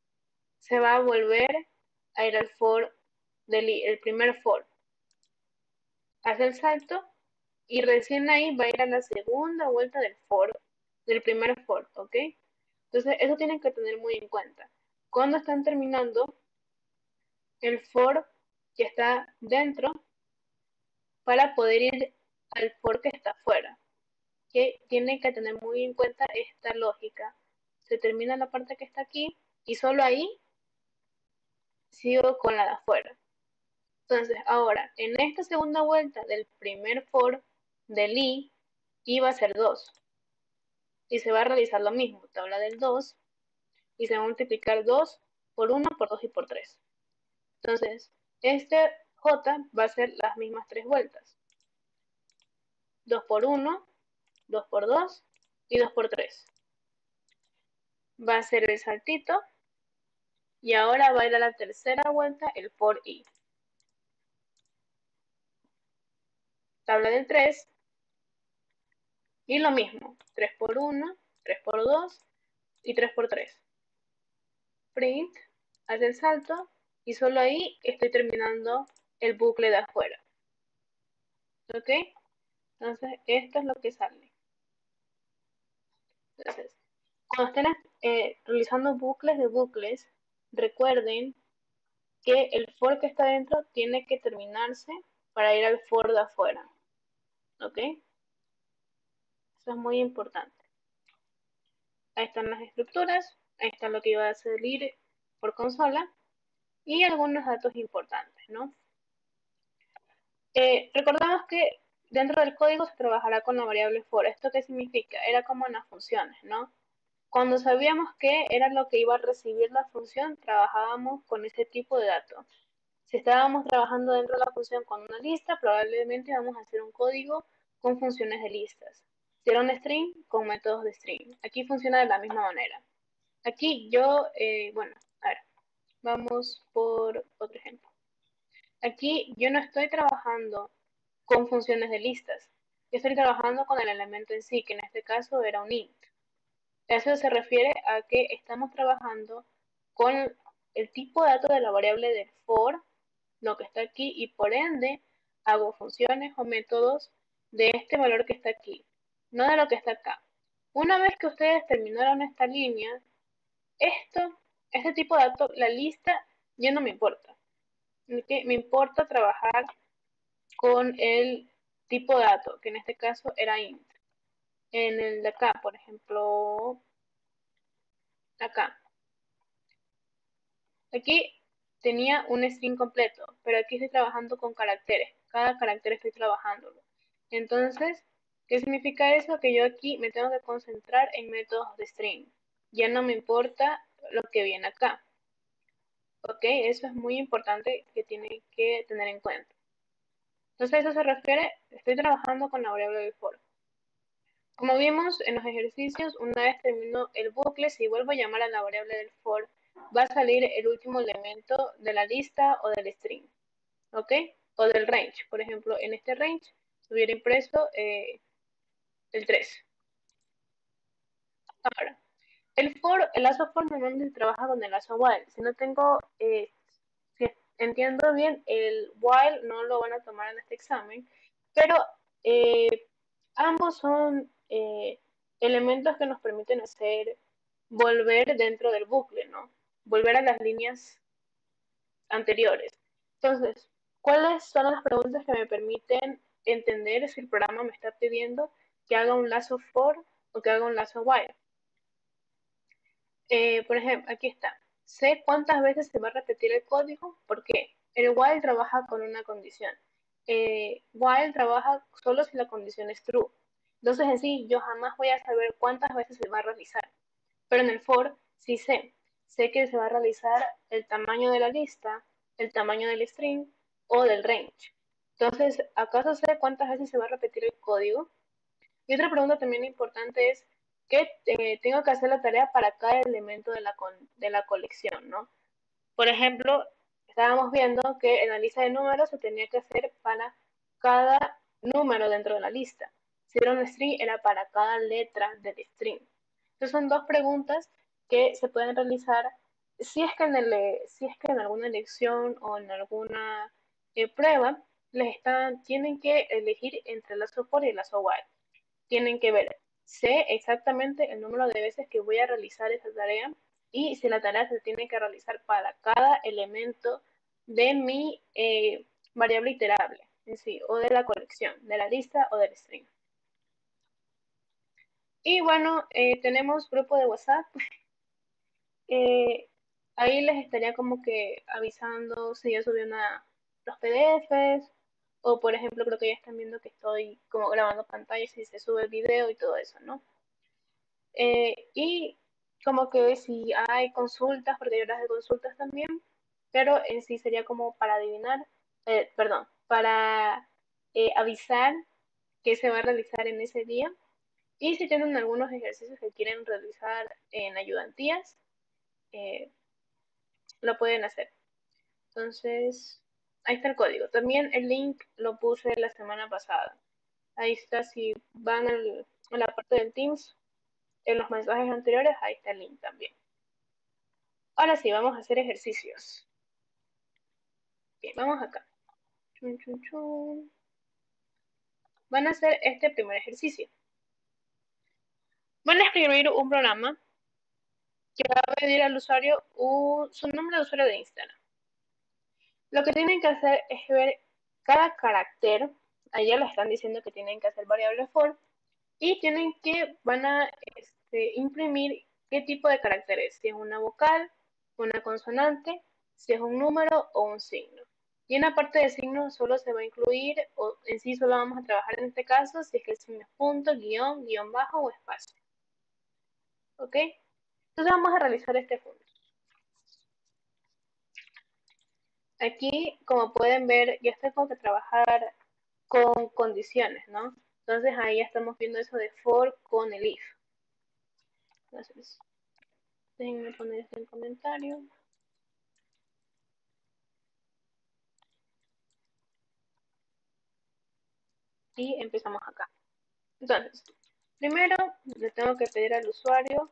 se va a volver a ir al for el primer for. Hace el salto y recién ahí va a ir a la segunda vuelta del for, del primer for, ¿ok? Entonces eso tienen que tener muy en cuenta. Cuando están terminando el for que está dentro para poder ir al for que está afuera, que tienen que tener muy en cuenta esta lógica. Se termina la parte que está aquí y solo ahí sigo con la de afuera. Entonces, ahora, en esta segunda vuelta del primer for del i va a ser 2. Y se va a realizar lo mismo, tabla del 2, y se va a multiplicar 2 por 1, por 2 y por 3. Entonces, este j va a ser las mismas 3 vueltas. 2 por 1, 2 por 2 y 2 por 3. Va a ser el saltito y ahora va a ir a la tercera vuelta el for i. Tabla del 3 y lo mismo, 3 por 1, 3 por 2 y 3 por 3. Print, hace el salto y solo ahí estoy terminando el bucle de afuera. ¿Ok? Entonces, esto es lo que sale. Entonces, cuando estén realizando bucles de bucles, recuerden que el for que está dentro tiene que terminarse para ir al for de afuera. ¿Ok? Eso es muy importante. Ahí están las estructuras, ahí está lo que iba a salir por consola y algunos datos importantes, ¿no? Recordamos que dentro del código se trabajará con la variable for. ¿Esto qué significa? Era como en las funciones, ¿no? Cuando sabíamos qué era lo que iba a recibir la función, trabajábamos con ese tipo de datos. Si estábamos trabajando dentro de la función con una lista, probablemente vamos a hacer un código con funciones de listas. Si era un string, con métodos de string. Aquí funciona de la misma manera. Aquí yo, bueno, a ver, vamos por otro ejemplo. Aquí yo no estoy trabajando con funciones de listas. Yo estoy trabajando con el elemento en sí, que en este caso era un int. Eso se refiere a que estamos trabajando con el tipo de datos de la variable del for, lo que está aquí, y por ende hago funciones o métodos de este valor que está aquí, no de lo que está acá. Una vez que ustedes terminaron esta línea, este tipo de datos, la lista, ya no me importa. Me importa trabajar con el tipo de dato, que en este caso era int. En el de acá, por ejemplo, acá. Aquí tenía un string completo, pero aquí estoy trabajando con caracteres. Cada carácter estoy trabajándolo. Entonces, ¿qué significa eso? Que yo aquí me tengo que concentrar en métodos de string. Ya no me importa lo que viene acá. ¿Ok? Eso es muy importante que tienen que tener en cuenta. Entonces, eso se refiere, estoy trabajando con la variable de for. Como vimos en los ejercicios, una vez termino el bucle, si vuelvo a llamar a la variable del for, va a salir el último elemento de la lista o del string, ¿ok? O del range. Por ejemplo, en este range hubiera impreso el 3. Ahora, el lazo for normalmente trabaja con el lazo while. Si no tengo, si entiendo bien, el while no lo van a tomar en este examen, pero eh, ambos son elementos que nos permiten hacer volver dentro del bucle, ¿no? Volver a las líneas anteriores. Entonces, ¿cuáles son las preguntas que me permiten entender si el programa me está pidiendo que haga un lazo for o que haga un lazo while? Por ejemplo, aquí está. Sé cuántas veces se va a repetir el código. ¿Por qué? El while trabaja con una condición. While trabaja solo si la condición es true. Entonces, en sí, yo jamás voy a saber cuántas veces se va a realizar. Pero en el for sí sé. Sé que se va a realizar el tamaño de la lista, el tamaño del string o del range. Entonces, ¿acaso sé cuántas veces se va a repetir el código? Y otra pregunta también importante es, ¿qué tengo que hacer la tarea para cada elemento de la colección, ¿no? Por ejemplo, estábamos viendo que en la lista de números se tenía que hacer para cada número dentro de la lista. Si era un string, era para cada letra del string. Entonces son dos preguntas que se pueden realizar si es que en alguna elección o en alguna prueba tienen que elegir entre el lazo for y el lazo while. Tienen que ver, sé exactamente el número de veces que voy a realizar esa tarea y si la tarea se tiene que realizar para cada elemento de mi variable iterable en sí, o de la colección, de la lista o del string. Y bueno, tenemos grupo de WhatsApp. Eh, ahí les estaría como que avisando si yo subí los PDFs, o por ejemplo, creo que ya están viendo que estoy como grabando pantallas y se sube el video y todo eso, ¿no? Y como que si hay consultas, porque hay horas de consultas también, pero en sí sería como para adivinar, perdón, para avisar qué se va a realizar en ese día. Y si tienen algunos ejercicios que quieren realizar en ayudantías, eh, lo pueden hacer. Entonces, ahí está el código. También el link lo puse la semana pasada. Ahí está, si van a la parte del Teams, en los mensajes anteriores, ahí está el link también. Ahora sí, vamos a hacer ejercicios. Bien, vamos acá. Chun, chun, chun. Van a hacer este primer ejercicio. Van a escribir un programa que va a pedir al usuario su nombre de usuario de Instagram. Lo que tienen que hacer es ver cada carácter. Allá les están diciendo que tienen que hacer variable for y van a imprimir qué tipo de carácter es, si es una vocal, una consonante, si es un número o un signo. Y en la parte de signos solo se va a incluir, o en sí solo vamos a trabajar en este caso, si es que el signo es punto, guión, guión bajo o espacio. ¿Ok? Entonces vamos a realizar este punto. Aquí, como pueden ver, ya tengo que trabajar con condiciones, ¿no? Entonces ahí ya estamos viendo eso de for con el if. Entonces, déjenme poner esto en comentario. Y empezamos acá. Entonces, primero le tengo que pedir al usuario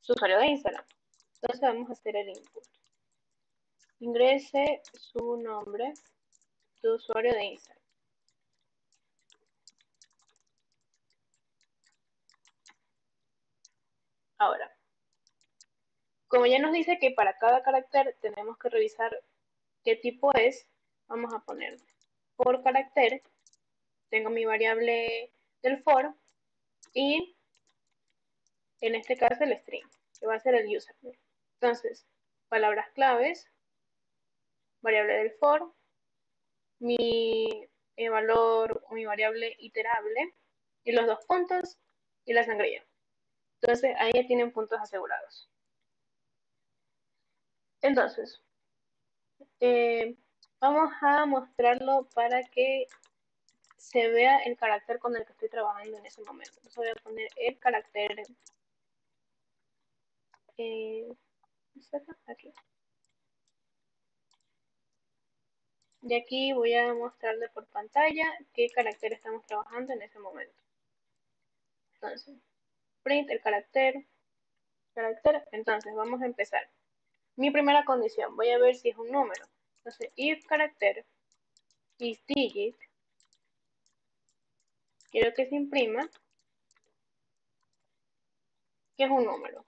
su usuario de Instagram. Entonces vamos a hacer el input. Ingrese su nombre, su usuario de Instagram. Ahora, como ya nos dice que para cada carácter tenemos que revisar qué tipo es, vamos a poner por carácter. Tengo mi variable del for y en este caso el string, que va a ser el user. Entonces, palabras claves, variable del for, mi valor o mi variable iterable y los dos puntos y la sangría. Entonces ahí ya tienen puntos asegurados. Entonces, vamos a mostrarlo para que se vea el carácter con el que estoy trabajando en ese momento. Entonces voy a poner el carácter aquí. Y aquí voy a mostrarle por pantalla qué carácter estamos trabajando en ese momento. Entonces, print el carácter. Entonces, vamos a empezar. Mi primera condición, voy a ver si es un número. Entonces, if carácter is digit, quiero que se imprima que es un número.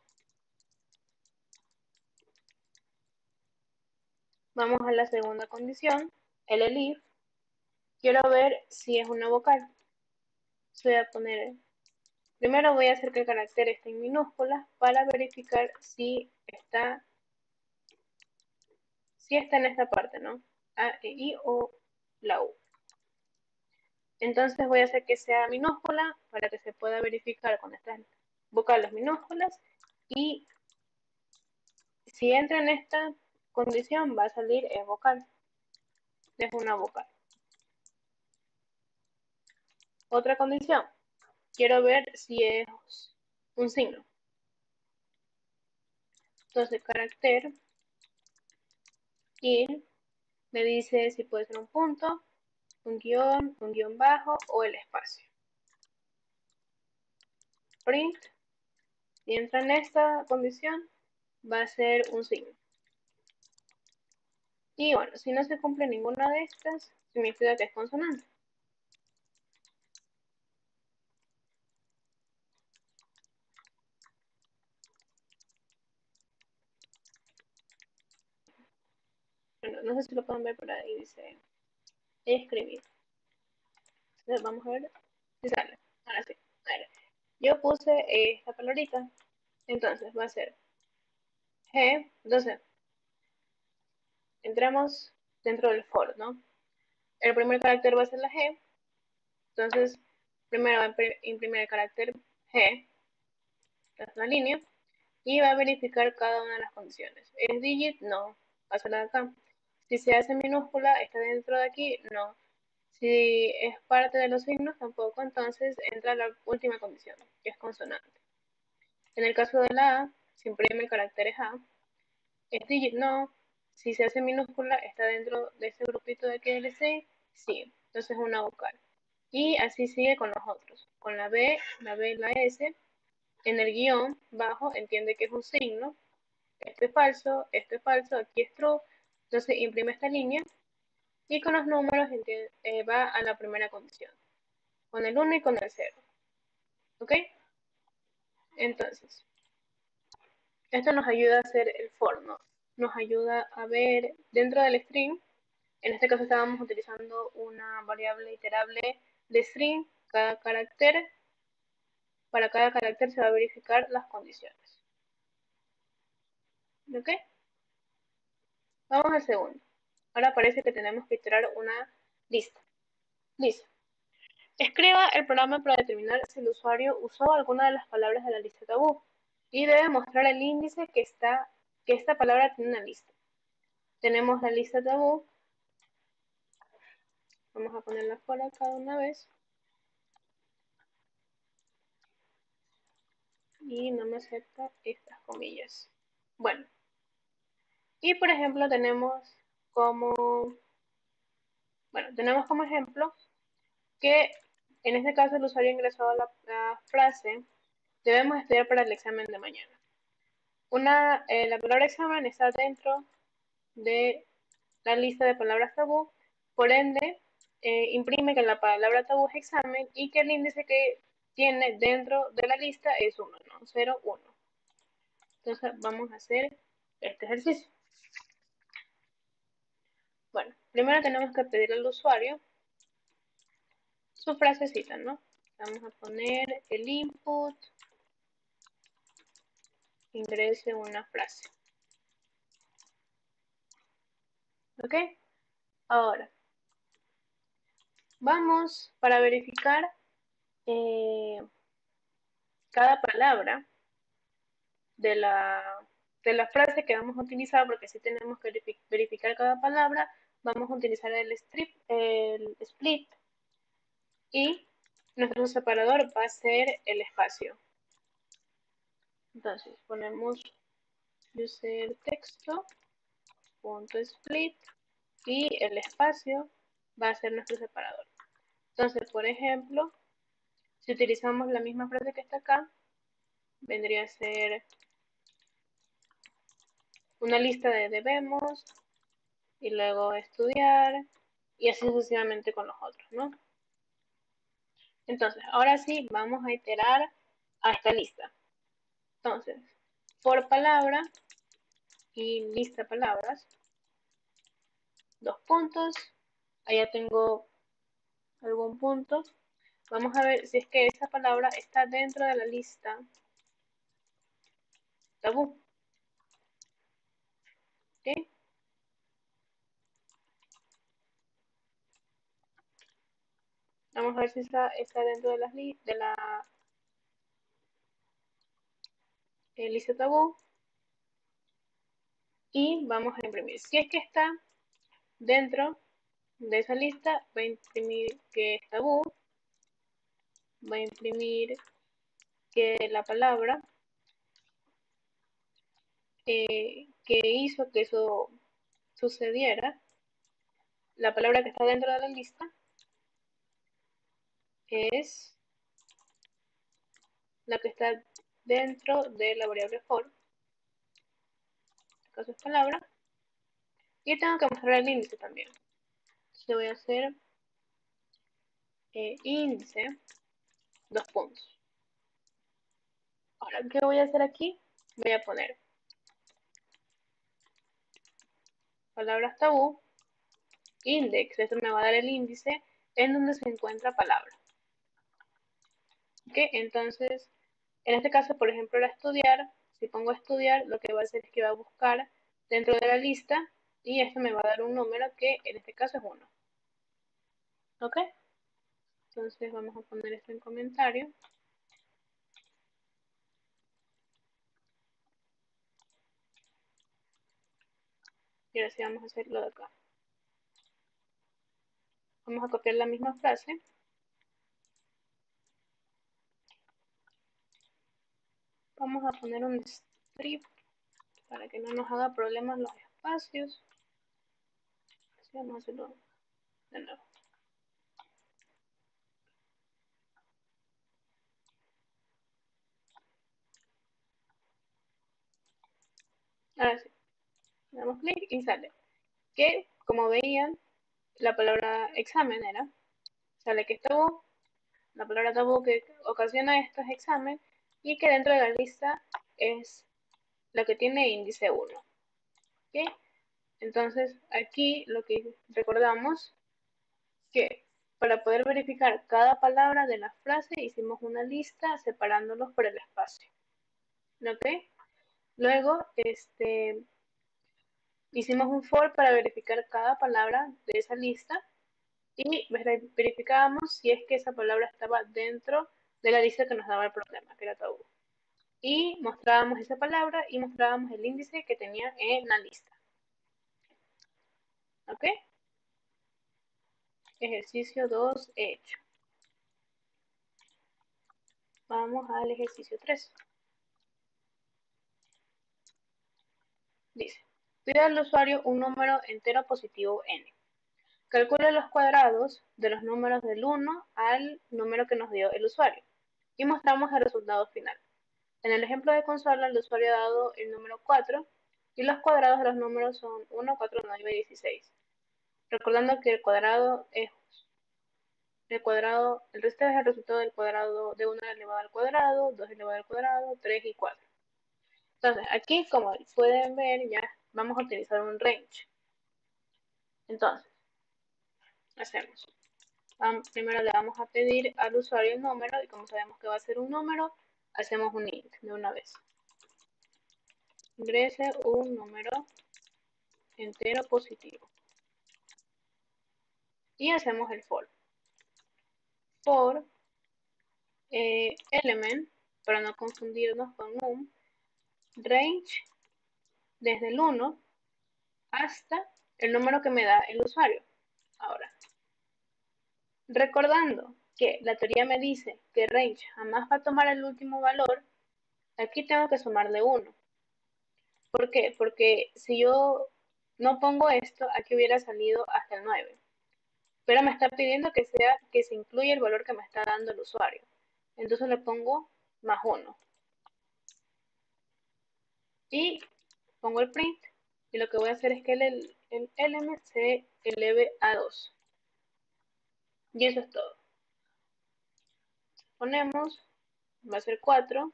Vamos a la segunda condición, el if. Quiero ver si es una vocal. Voy a poner, primero voy a hacer que el carácter esté en minúsculas para verificar si está en esta parte, ¿no? A, E, I o la U. Entonces voy a hacer que sea minúscula para que se pueda verificar con estas vocales minúsculas y si entra en esta condición va a salir es vocal, es una vocal. Otra condición, quiero ver si es un signo. Entonces carácter y me dice si puede ser un punto, un guión bajo o el espacio. Print, si entra en esta condición va a ser un signo. Y bueno, si no se cumple ninguna de estas, significa que es consonante. Bueno, no sé si lo pueden ver por ahí, dice escribir. Entonces vamos a ver si sale. Ahora sí. A ver. Yo puse esta palabrita, entonces va a ser G, entonces entramos dentro del for, ¿no? El primer carácter va a ser la G, entonces primero va a imprimir el carácter G, es una línea, y va a verificar cada una de las condiciones. ¿Es digit? No, pásala de acá. Si se hace minúscula, está dentro de aquí, no. Si es parte de los signos, tampoco, entonces entra la última condición, que es consonante. En el caso de la A, se imprime el carácter A. Es digit, no. Si se hace minúscula, está dentro de ese grupito de aquí del C, sí. Entonces es una vocal. Y así sigue con los otros. Con la B y la S. En el guión bajo entiende que es un signo. Esto es falso, aquí es true. Entonces imprime esta línea. Y con los números va a la primera condición. Con el 1 y con el 0. ¿Ok? Entonces, esto nos ayuda a hacer el for, ¿no? Nos ayuda a ver dentro del string En este caso estábamos utilizando una variable iterable de string. Para cada carácter se va a verificar las condiciones. ¿Ok? Vamos al segundo. Ahora parece que tenemos que iterar una lista. Dice, escriba el programa para determinar si el usuario usó alguna de las palabras de la lista tabú y debe mostrar el índice que esta palabra tiene en la lista. Tenemos la lista tabú. Vamos a ponerla por acá de una vez. Y no me acepta estas comillas. Bueno, y por ejemplo tenemos como ejemplo que en este caso el usuario ingresó a la frase debemos estudiar para el examen de mañana. La palabra examen está dentro de la lista de palabras tabú, por ende imprime que la palabra tabú es examen y que el índice que tiene dentro de la lista es 1, ¿no? 0, 1. Entonces vamos a hacer este ejercicio. Bueno, primero tenemos que pedirle al usuario su frasecita, ¿no? Vamos a poner el input, ingrese una frase. ¿Ok? Ahora, vamos para verificar cada palabra de la frase que vamos a utilizar, porque si tenemos que verificar cada palabra, vamos a utilizar el split, y nuestro separador va a ser el espacio. Entonces ponemos user texto punto split y el espacio va a ser nuestro separador. Entonces, por ejemplo, si utilizamos la misma frase que está acá, vendría a ser una lista de debemos y luego estudiar y así sucesivamente con los otros, ¿no? Entonces, ahora sí, vamos a iterar a esta lista. Entonces, por palabra y lista palabras, 2 puntos, allá tengo algún punto. Vamos a ver si es que esa palabra está dentro de la lista tabú. ¿Ok? Vamos a ver si está dentro de la lista tabú. Y vamos a imprimir. Si es que está dentro de esa lista, va a imprimir que es tabú. Va a imprimir que la palabra que hizo que eso sucediera, la palabra que está dentro de la lista es la que está dentro de la variable for, en este caso es palabra, y tengo que mostrar el índice también. Entonces voy a hacer índice, 2 puntos. Ahora, ¿qué voy a hacer aquí? Voy a poner palabras tabú, index, esto me va a dar el índice en donde se encuentra palabra. ¿Ok? Entonces, en este caso, por ejemplo, la estudiar, si pongo estudiar, lo que va a hacer es que va a buscar dentro de la lista y esto me va a dar un número que en este caso es 1. ¿Ok? Entonces vamos a poner esto en comentario. Y ahora sí vamos a hacerlo de acá. Vamos a copiar la misma frase. Vamos a poner un strip para que no nos haga problemas los espacios. Así vamos a hacerlo de nuevo. Ahora sí, le damos clic y sale. Que, como veían, la palabra examen era, sale que es tabú, la palabra tabú que ocasiona esto es examen, y que dentro de la lista es la que tiene índice 1. ¿Ok? Entonces, aquí lo que recordamos que para poder verificar cada palabra de la frase hicimos una lista separándolos por el espacio. ¿Ok? Luego, hicimos un for para verificar cada palabra de esa lista y verificábamos si es que esa palabra estaba dentro de la lista que nos daba el problema, que era tabú. Y mostrábamos esa palabra y mostrábamos el índice que tenía en la lista. ¿Ok? Ejercicio 2 hecho. Vamos al ejercicio 3. Dice, pide al usuario un número entero positivo n. Calcule los cuadrados de los números del 1 al número que nos dio el usuario y mostramos el resultado final. En el ejemplo de consola, el usuario ha dado el número 4 y los cuadrados de los números son 1, 4, 9 y 16. Recordando que el resto es el resultado del cuadrado de 1 elevado al cuadrado, 2 elevado al cuadrado, 3 y 4. Entonces, aquí como pueden ver, ya vamos a utilizar un range. Entonces, hacemos. Primero le vamos a pedir al usuario el número y como sabemos que va a ser un número, hacemos un int de una vez. Ingrese un número entero positivo. Y hacemos el for. For element, para no confundirnos con un range desde el 1 hasta el número que me da el usuario. Ahora, recordando que la teoría me dice que range jamás va a tomar el último valor, aquí tengo que sumarle 1. ¿Por qué? Porque si yo no pongo esto, aquí hubiera salido hasta el 9. Pero me está pidiendo que se incluya el valor que me está dando el usuario. Entonces le pongo más 1. Y pongo el print. Y lo que voy a hacer es que el element se eleve a 2. Y eso es todo. Ponemos, va a ser 4.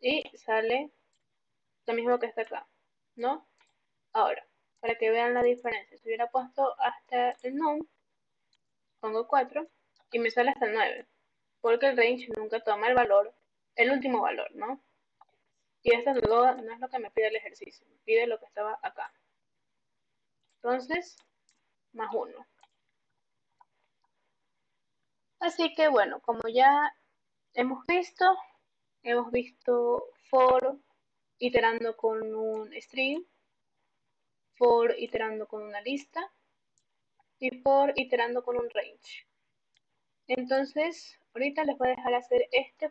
Y sale lo mismo que está acá, ¿no? Ahora, para que vean la diferencia, si hubiera puesto hasta el num, pongo 4 y me sale hasta el 9, porque el range nunca toma el valor, el último valor, ¿no? Y esto no es lo que me pide el ejercicio, me pide lo que estaba acá. Entonces, más 1. Así que bueno, como ya hemos visto for iterando con un string, for iterando con una lista y for iterando con un range. Entonces, ahorita les voy a dejar hacer este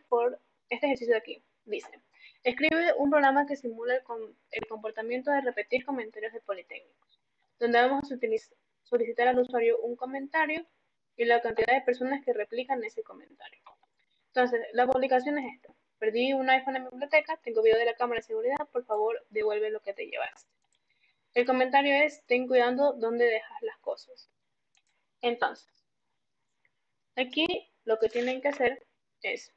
ejercicio de aquí. Dice, escribe un programa que simula el comportamiento de repetir comentarios de Politécnicos, donde vamos a solicitar al usuario un comentario y la cantidad de personas que replican ese comentario. Entonces, la publicación es esta. Perdí un iPhone en mi biblioteca, tengo video de la cámara de seguridad, por favor, devuelve lo que te llevaste. El comentario es, ten cuidado dónde dejas las cosas. Entonces, aquí lo que tienen que hacer es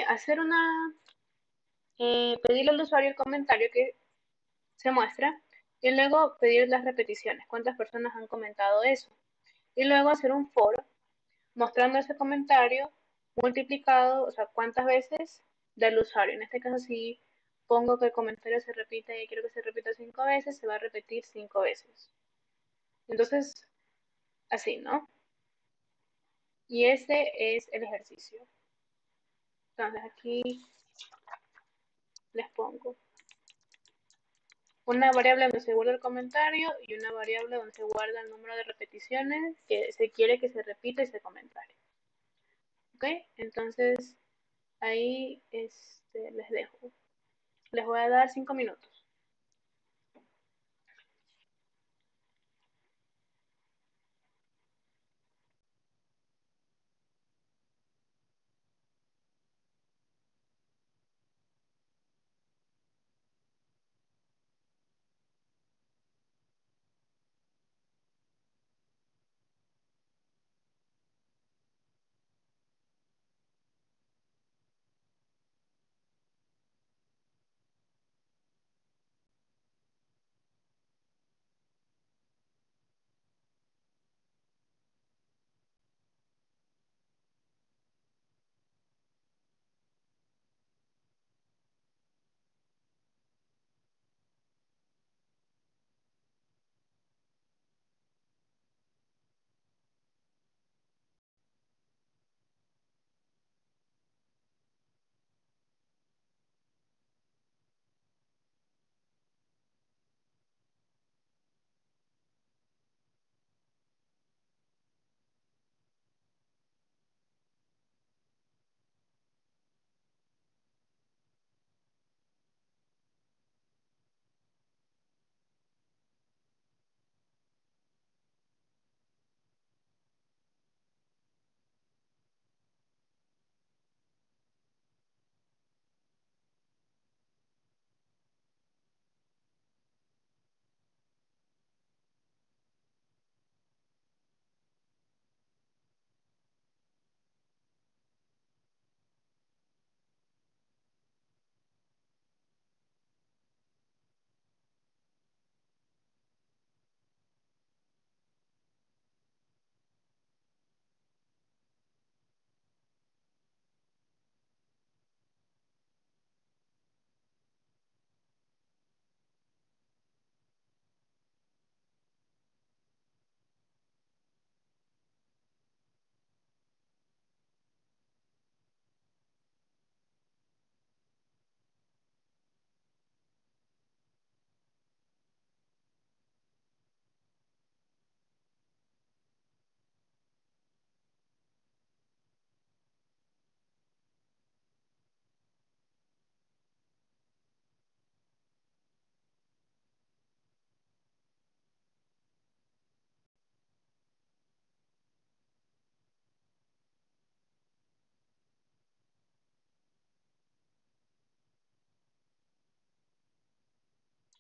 hacer pedirle al usuario el comentario que se muestra y luego pedir las repeticiones, cuántas personas han comentado eso. Y luego hacer un for mostrando ese comentario multiplicado, o sea, cuántas veces del usuario. En este caso, si pongo que el comentario se repite y quiero que se repita 5 veces, se va a repetir 5 veces. Entonces, así, ¿no? Y ese es el ejercicio. Entonces aquí les pongo una variable donde se guarda el comentario y una variable donde se guarda el número de repeticiones que se quiere que se repita ese comentario. ¿Ok? Entonces ahí les dejo. Les voy a dar 5 minutos.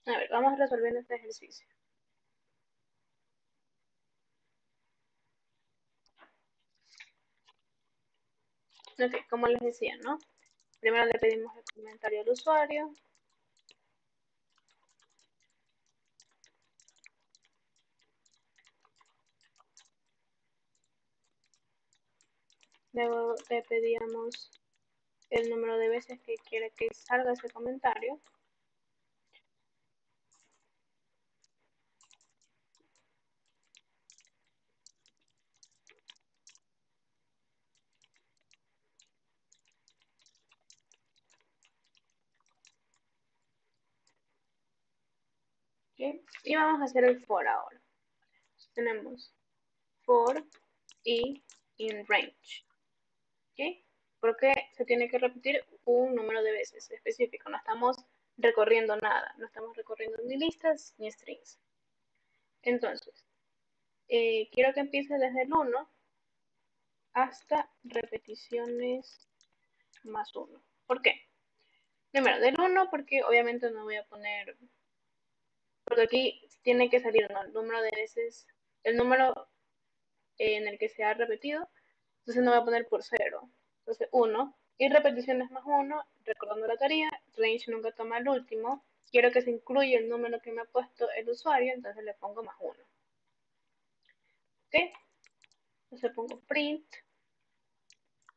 A ver, vamos resolviendo este ejercicio. Ok, como les decía, ¿no? Primero le pedimos el comentario al usuario. Luego le pedíamos el número de veces que quiere que salga ese comentario. ¿Okay? Y vamos a hacer el for ahora. Tenemos for y in range. ¿Okay? Porque se tiene que repetir un número de veces específico. No estamos recorriendo nada. No estamos recorriendo ni listas ni strings. Entonces, quiero que empiece desde el 1 hasta repeticiones más 1. ¿Por qué? Primero, del 1 porque obviamente no voy a poner, porque aquí tiene que salir, ¿no?, el número de veces, el número en el que se ha repetido, entonces no voy a poner por 0. Entonces 1 y repeticiones más 1, recordando la tarea, range nunca toma el último, quiero que se incluya el número que me ha puesto el usuario, entonces le pongo más 1. ¿Ok? Entonces pongo print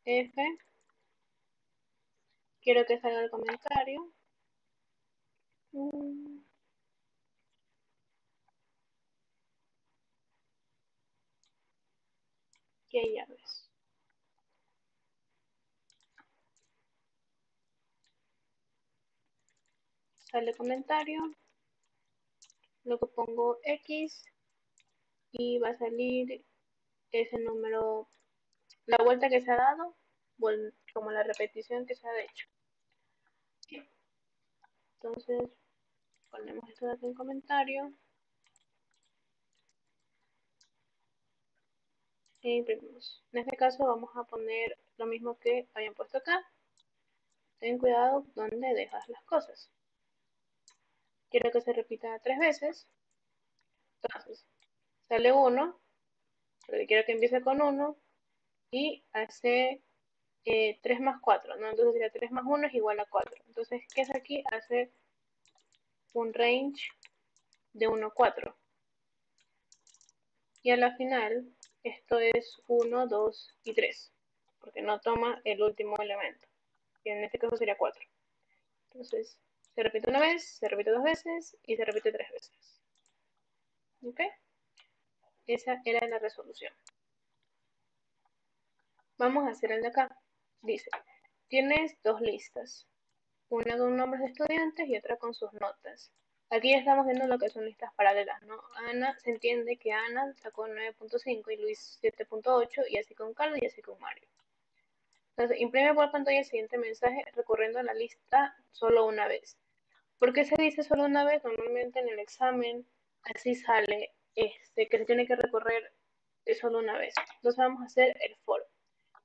f, quiero que salga el comentario. Que ya ves. Sale comentario, luego pongo X y va a salir ese número, la vuelta que se ha dado, como la repetición que se ha hecho. Entonces ponemos esto de aquí en comentario e imprimimos. En este caso vamos a poner lo mismo que habían puesto acá. Ten cuidado donde dejas las cosas. Quiero que se repita 3 veces. Entonces sale 1, porque quiero que empiece con 1 y hace 3 más 4, ¿no? Entonces sería 3 más 1 es igual a 4. Entonces, ¿qué es aquí? Hace un range de 1 a 4. Y a la final, esto es 1, 2 y 3, porque no toma el último elemento, que en este caso sería 4. Entonces, se repite una vez, se repite 2 veces y se repite 3 veces. ¿Ok? Esa era la resolución. Vamos a hacer el de acá. Dice, tienes dos listas, una con nombres de estudiantes y otra con sus notas. Aquí estamos viendo lo que son listas paralelas, ¿no? Ana, se entiende que Ana sacó 9.5 y Luis 7.8 y así con Carlos y así con Mario. Entonces, imprime por pantalla el siguiente mensaje recorriendo la lista solo una vez. ¿Por qué se dice solo una vez? Normalmente en el examen así sale que se tiene que recorrer solo una vez. Entonces vamos a hacer el for.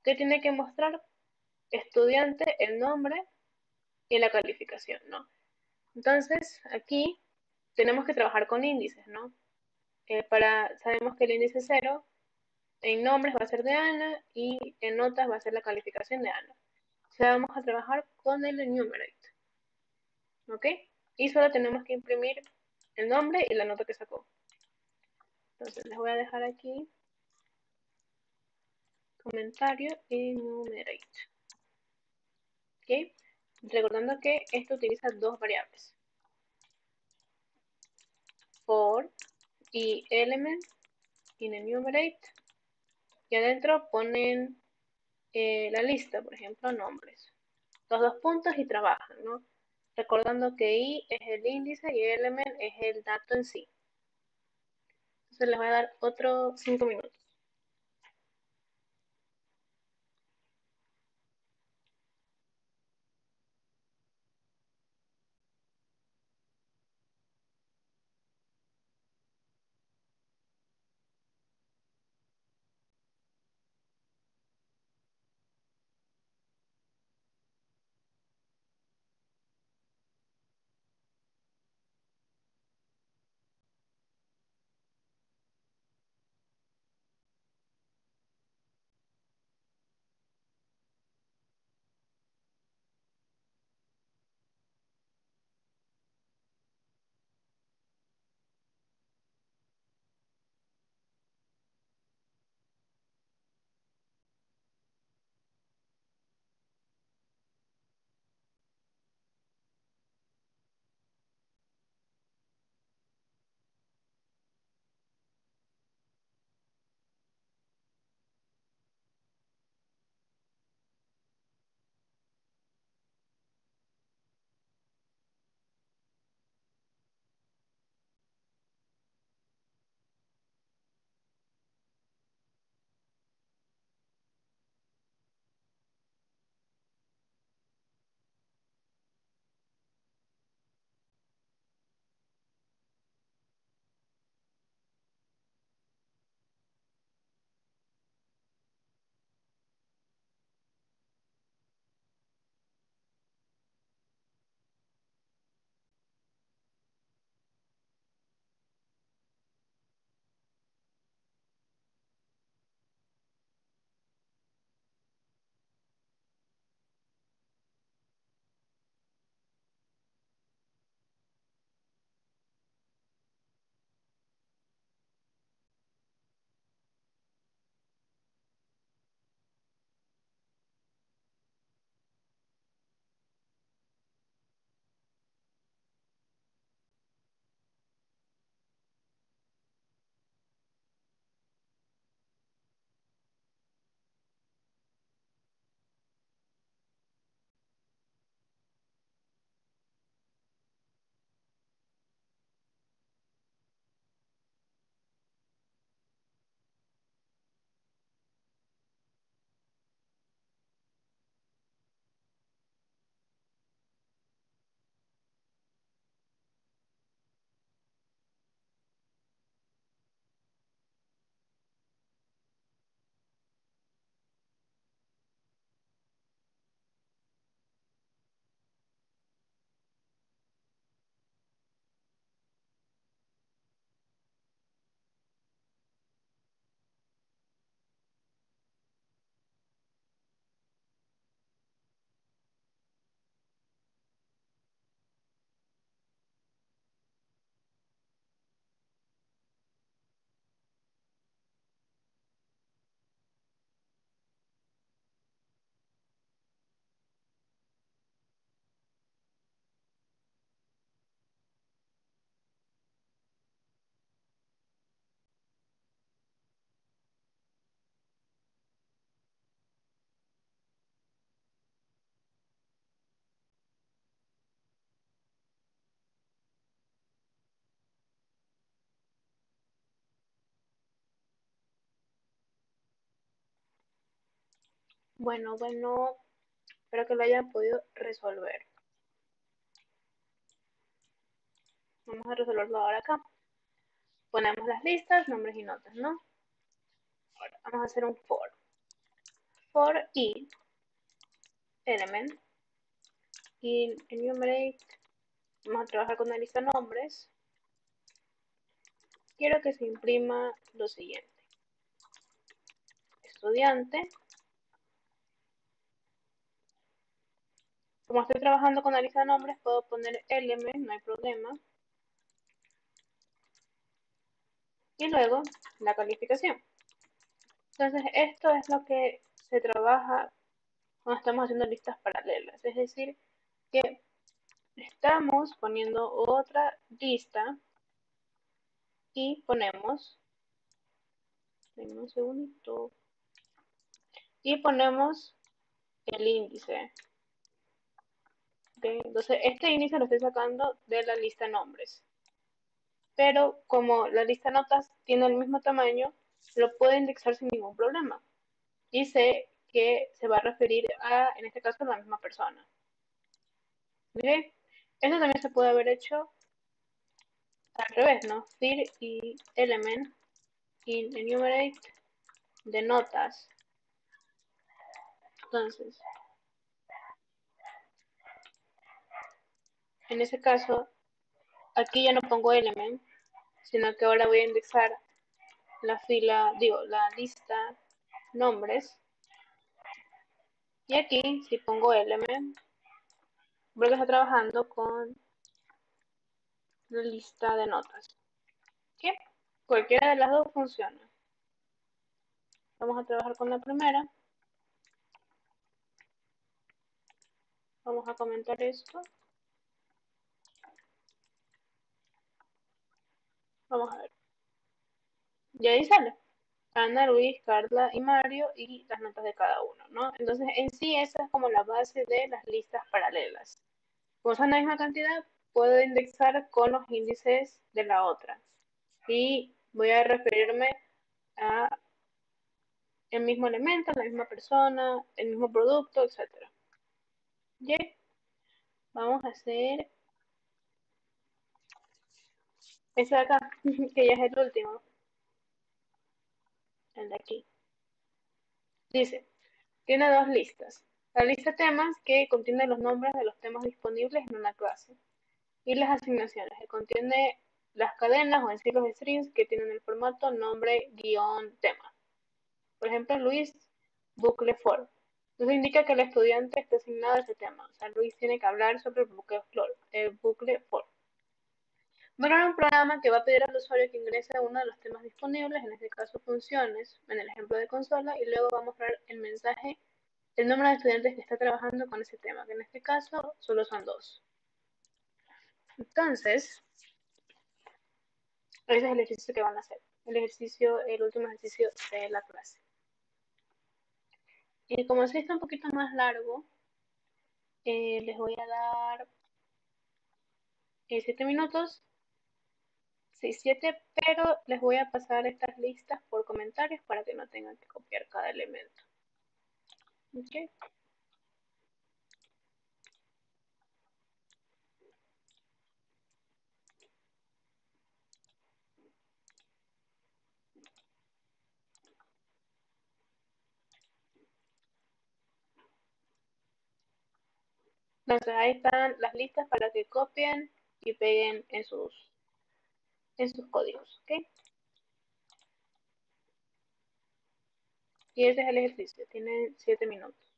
¿Qué tiene que mostrar? Estudiante, el nombre y la calificación, ¿no? Entonces, aquí tenemos que trabajar con índices, ¿no? Sabemos que el índice 0 en nombres va a ser de Ana y en notas va a ser la calificación de Ana. O sea, vamos a trabajar con el enumerate, ¿ok? Y solo tenemos que imprimir el nombre y la nota que sacó. Entonces, les voy a dejar aquí comentario enumerate, ¿ok? Recordando que esto utiliza dos variables, for y element in enumerate, y adentro ponen la lista, por ejemplo, nombres. Los dos puntos y trabajan, ¿no? Recordando que i es el índice y element es el dato en sí. Entonces les voy a dar otros 5 minutos. Bueno, espero que lo hayan podido resolver. Vamos a resolverlo ahora acá. Ponemos las listas, nombres y notas, ¿no? Ahora vamos a hacer un for. For i element in enumerate. Vamos a trabajar con la lista nombres. Quiero que se imprima lo siguiente. Estudiante. Como estoy trabajando con la lista de nombres, puedo poner element, no hay problema. Y luego la calificación. Entonces, esto es lo que se trabaja cuando estamos haciendo listas paralelas. Es decir, que estamos poniendo otra lista y ponemos, un segundito, y ponemos el índice. ¿Okay? Entonces, este índice lo estoy sacando de la lista nombres. Pero como la lista notas tiene el mismo tamaño, lo puedo indexar sin ningún problema. Y sé que se va a referir a, en este caso, la misma persona. ¿Okay? Esto también se puede haber hecho al revés, ¿no? Dir y element in enumerate de notas. Entonces, en ese caso, aquí ya no pongo element, sino que ahora voy a indexar la fila, digo, la lista nombres. Y aquí, si pongo element, porque está trabajando con la lista de notas. ¿Qué? Cualquiera de las dos funciona. Vamos a trabajar con la primera. Vamos a comentar esto. Vamos a ver. Y ahí sale. Ana, Luis, Carla y Mario y las notas de cada uno, ¿no? Entonces, en sí, esa es como la base de las listas paralelas. Como son la misma cantidad, puedo indexar con los índices de la otra. Y voy a referirme a el mismo elemento, la misma persona, el mismo producto, etcétera. Bien, vamos a hacer ese de acá, que ya es el último, el de aquí. Dice, tiene dos listas. La lista temas, que contiene los nombres de los temas disponibles en una clase. Y las asignaciones, que contiene las cadenas o en sí los strings que tienen el formato nombre-tema. Por ejemplo, Luis, bucle for. Eso indica que el estudiante está asignado a ese tema. O sea, Luis tiene que hablar sobre el bucle for. Bueno, un programa que va a pedir al usuario que ingrese a uno de los temas disponibles, en este caso funciones, en el ejemplo de consola, y luego va a mostrar el mensaje, el número de estudiantes que está trabajando con ese tema, que en este caso solo son dos. Entonces, ese es el ejercicio que van a hacer. El último ejercicio de la clase. Y como si está un poquito más largo, les voy a dar 7 minutos, sí, 7, pero les voy a pasar estas listas por comentarios para que no tengan que copiar cada elemento. ¿Okay? Entonces ahí están las listas para que copien y peguen en sus códigos. ¿Okay? Y ese es el ejercicio, tiene 7 minutos.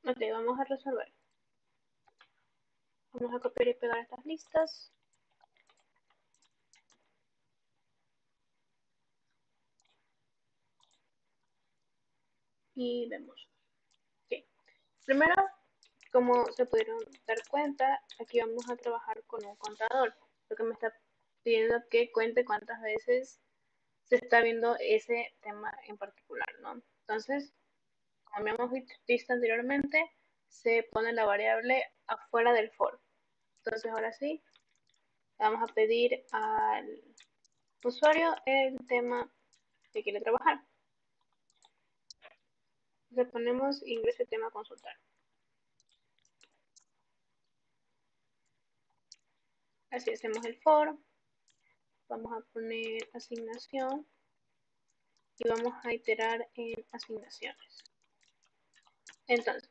Ok, vamos a resolver. Vamos a copiar y pegar estas listas. Y vemos. Ok. Primero, como se pudieron dar cuenta, aquí vamos a trabajar con un contador, porque me está pidiendo que cuente cuántas veces se está viendo ese tema en particular, ¿no? Entonces, como habíamos visto anteriormente, se pone la variable afuera del for. Entonces, ahora sí, vamos a pedir al usuario el tema que quiere trabajar. Le ponemos ingrese tema a consultar. Así hacemos el for. Vamos a poner asignación y vamos a iterar en asignaciones. Entonces,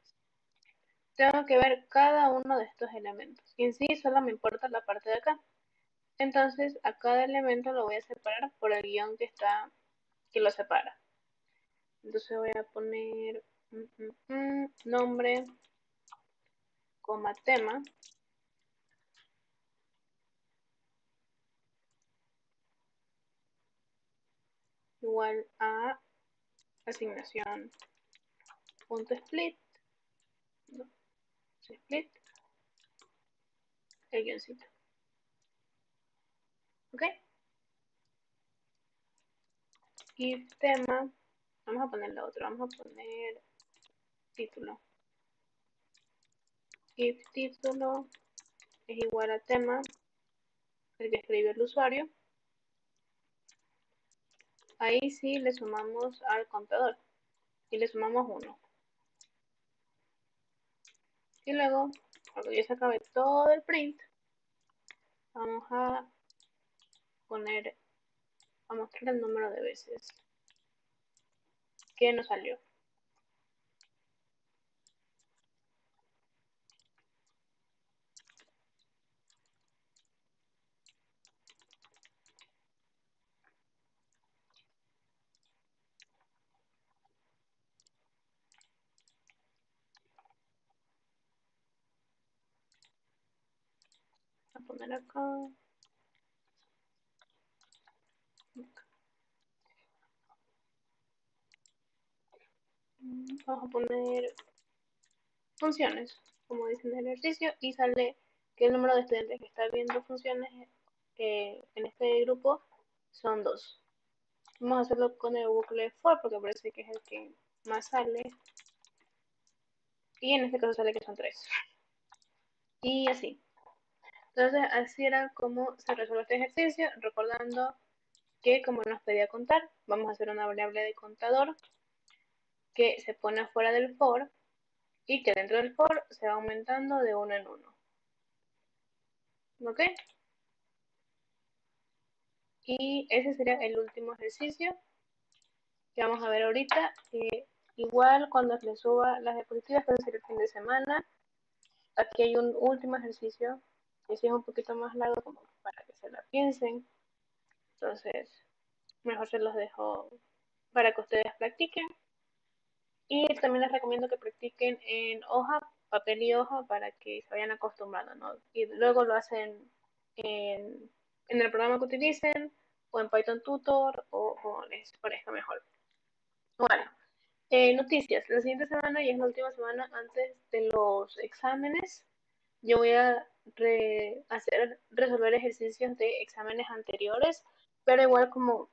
tengo que ver cada uno de estos elementos. Y en sí solo me importa la parte de acá. Entonces, a cada elemento lo voy a separar por el guión que lo separa. Entonces voy a poner nombre, coma tema, igual a asignación punto split, no, split, el guioncito. ¿Ok? Y tema, vamos a ponerle otro, vamos a poner título. If título es igual a tema, el que escribió el usuario, ahí sí le sumamos al contador y le sumamos 1. Y luego, cuando ya se acabe todo el print, vamos a poner, a mostrar el número de veces que nos salió. A poner acá. Vamos a poner funciones, como dice en el ejercicio, y sale que el número de estudiantes que está viendo funciones en este grupo son 2. Vamos a hacerlo con el bucle for porque parece que es el que más sale. Y en este caso sale que son 3. Y así. Entonces, así era como se resuelve este ejercicio, recordando que como nos pedía contar, vamos a hacer una variable de contador que se pone afuera del for y que dentro del for se va aumentando de 1 en 1. ¿Ok? Y ese sería el último ejercicio que vamos a ver ahorita. Igual cuando les suba las diapositivas, puede ser el fin de semana. Aquí hay un último ejercicio que sí es un poquito más largo como para que se la piensen. Entonces, mejor se los dejo para que ustedes practiquen. Y también les recomiendo que practiquen en hoja, papel y hoja para que se vayan acostumbrando, ¿no? Y luego lo hacen en el programa que utilicen o en Python Tutor o les parezca mejor. Bueno, noticias. La siguiente semana y es la última semana antes de los exámenes. Yo voy a resolver ejercicios de exámenes anteriores, pero igual como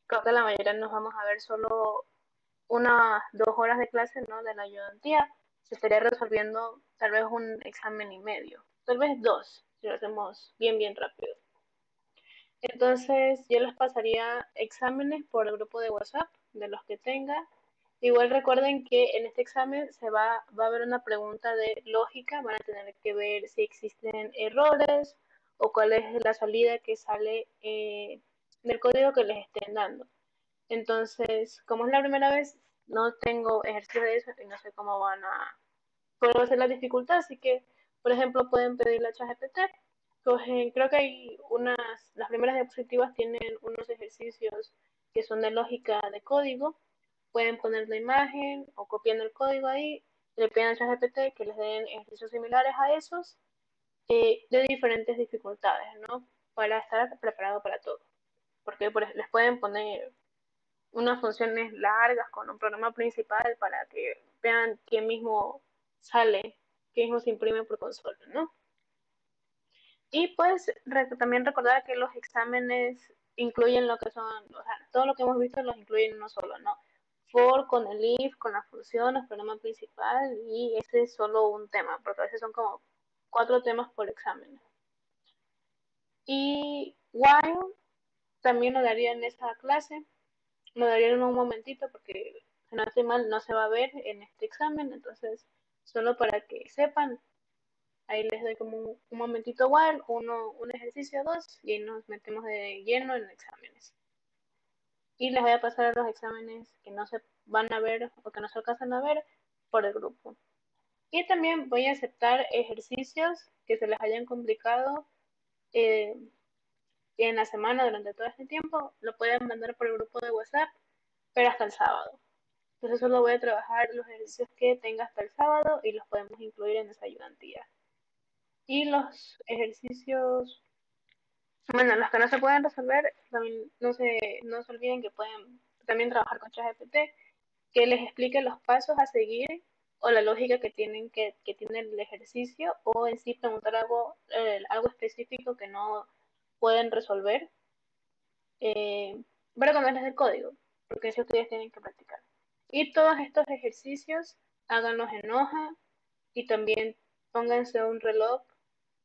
creo que la mayoría nos vamos a ver solo unas 2 horas de clase, ¿no? De la ayudantía, se estaría resolviendo tal vez un examen y medio, tal vez 2, si lo hacemos bien rápido. Entonces yo les pasaría exámenes por el grupo de WhatsApp de los que tenga. Igual recuerden que en este examen va a haber una pregunta de lógica, van a tener que ver si existen errores o cuál es la salida que sale del código que les estén dando. Entonces, como es la primera vez, no tengo ejercicio de eso y no sé cómo cuál va a ser la dificultad, así que, por ejemplo, pueden pedirle a ChatGPT. Creo que hay las primeras diapositivas tienen unos ejercicios que son de lógica de código. Pueden poner la imagen o copiando el código ahí le piden a ChatGPT que les den ejercicios similares a esos de diferentes dificultades, ¿no? Para estar preparado para todo. Porque les pueden poner unas funciones largas con un programa principal para que vean qué mismo sale, qué mismo se imprime por consola, ¿no? Y pues también recordar que los exámenes incluyen lo que son, o sea, todo lo que hemos visto los incluyen uno solo, ¿no? For con el if, con la función, el programa principal, y ese es solo un tema, porque a veces son como 4 temas por examen. Y while también lo daría en esa clase, lo daría en un momentito porque si no estoy mal no se va a ver en este examen, entonces solo para que sepan, ahí les doy como un momentito while, un ejercicio, dos, y nos metemos de lleno en exámenes. Y les voy a pasar los exámenes que no se van a ver o que no se alcanzan a ver por el grupo. Y también voy a aceptar ejercicios que se les hayan complicado eh, en la semana durante todo este tiempo. Lo pueden mandar por el grupo de WhatsApp, pero hasta el sábado. Entonces solo voy a trabajar los ejercicios que tenga hasta el sábado y los podemos incluir en esa ayudantía. Y los ejercicios, bueno, los que no se pueden resolver, también no se olviden que pueden también trabajar con ChatGPT, que les explique los pasos a seguir o la lógica que tiene el ejercicio, o en sí preguntar algo específico que no pueden resolver, para conocerles el código, porque eso ustedes tienen que practicar. Y todos estos ejercicios háganlos en hoja y también pónganse un reloj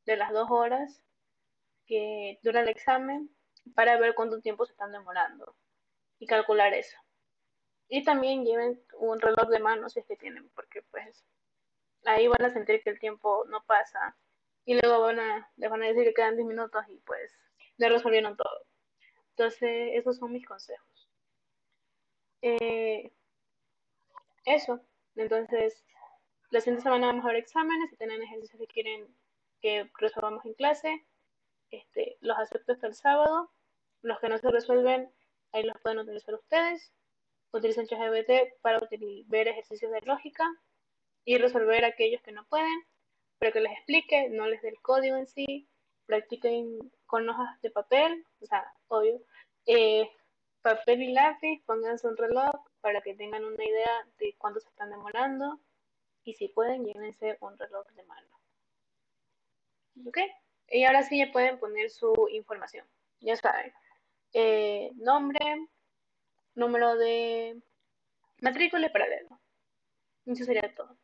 de las 2 horas que dura el examen para ver cuánto tiempo se están demorando y calcular eso. Y también lleven un reloj de mano si es que tienen, porque pues ahí van a sentir que el tiempo no pasa y luego les van a decir que quedan 10 minutos y pues ya resolvieron todo. Entonces, esos son mis consejos. Eh, Eso. Entonces, la siguiente semana vamos a ver exámenes. Si tienen ejercicios que quieren que resolvamos en clase, los acepto hasta el sábado. Los que no se resuelven, ahí los pueden utilizar ustedes. Utilicen ChatGPT para ver ejercicios de lógica y resolver aquellos que no pueden, pero que les explique, no les dé el código en sí. Practiquen con hojas de papel, o sea, obvio, eh, papel y lápiz, pónganse un reloj para que tengan una idea de cuánto se están demorando, y si pueden, llévense un reloj de mano. ¿Ok? Y ahora sí ya pueden poner su información. Ya saben, nombre, número de matrícula y paralelo. Eso sería todo.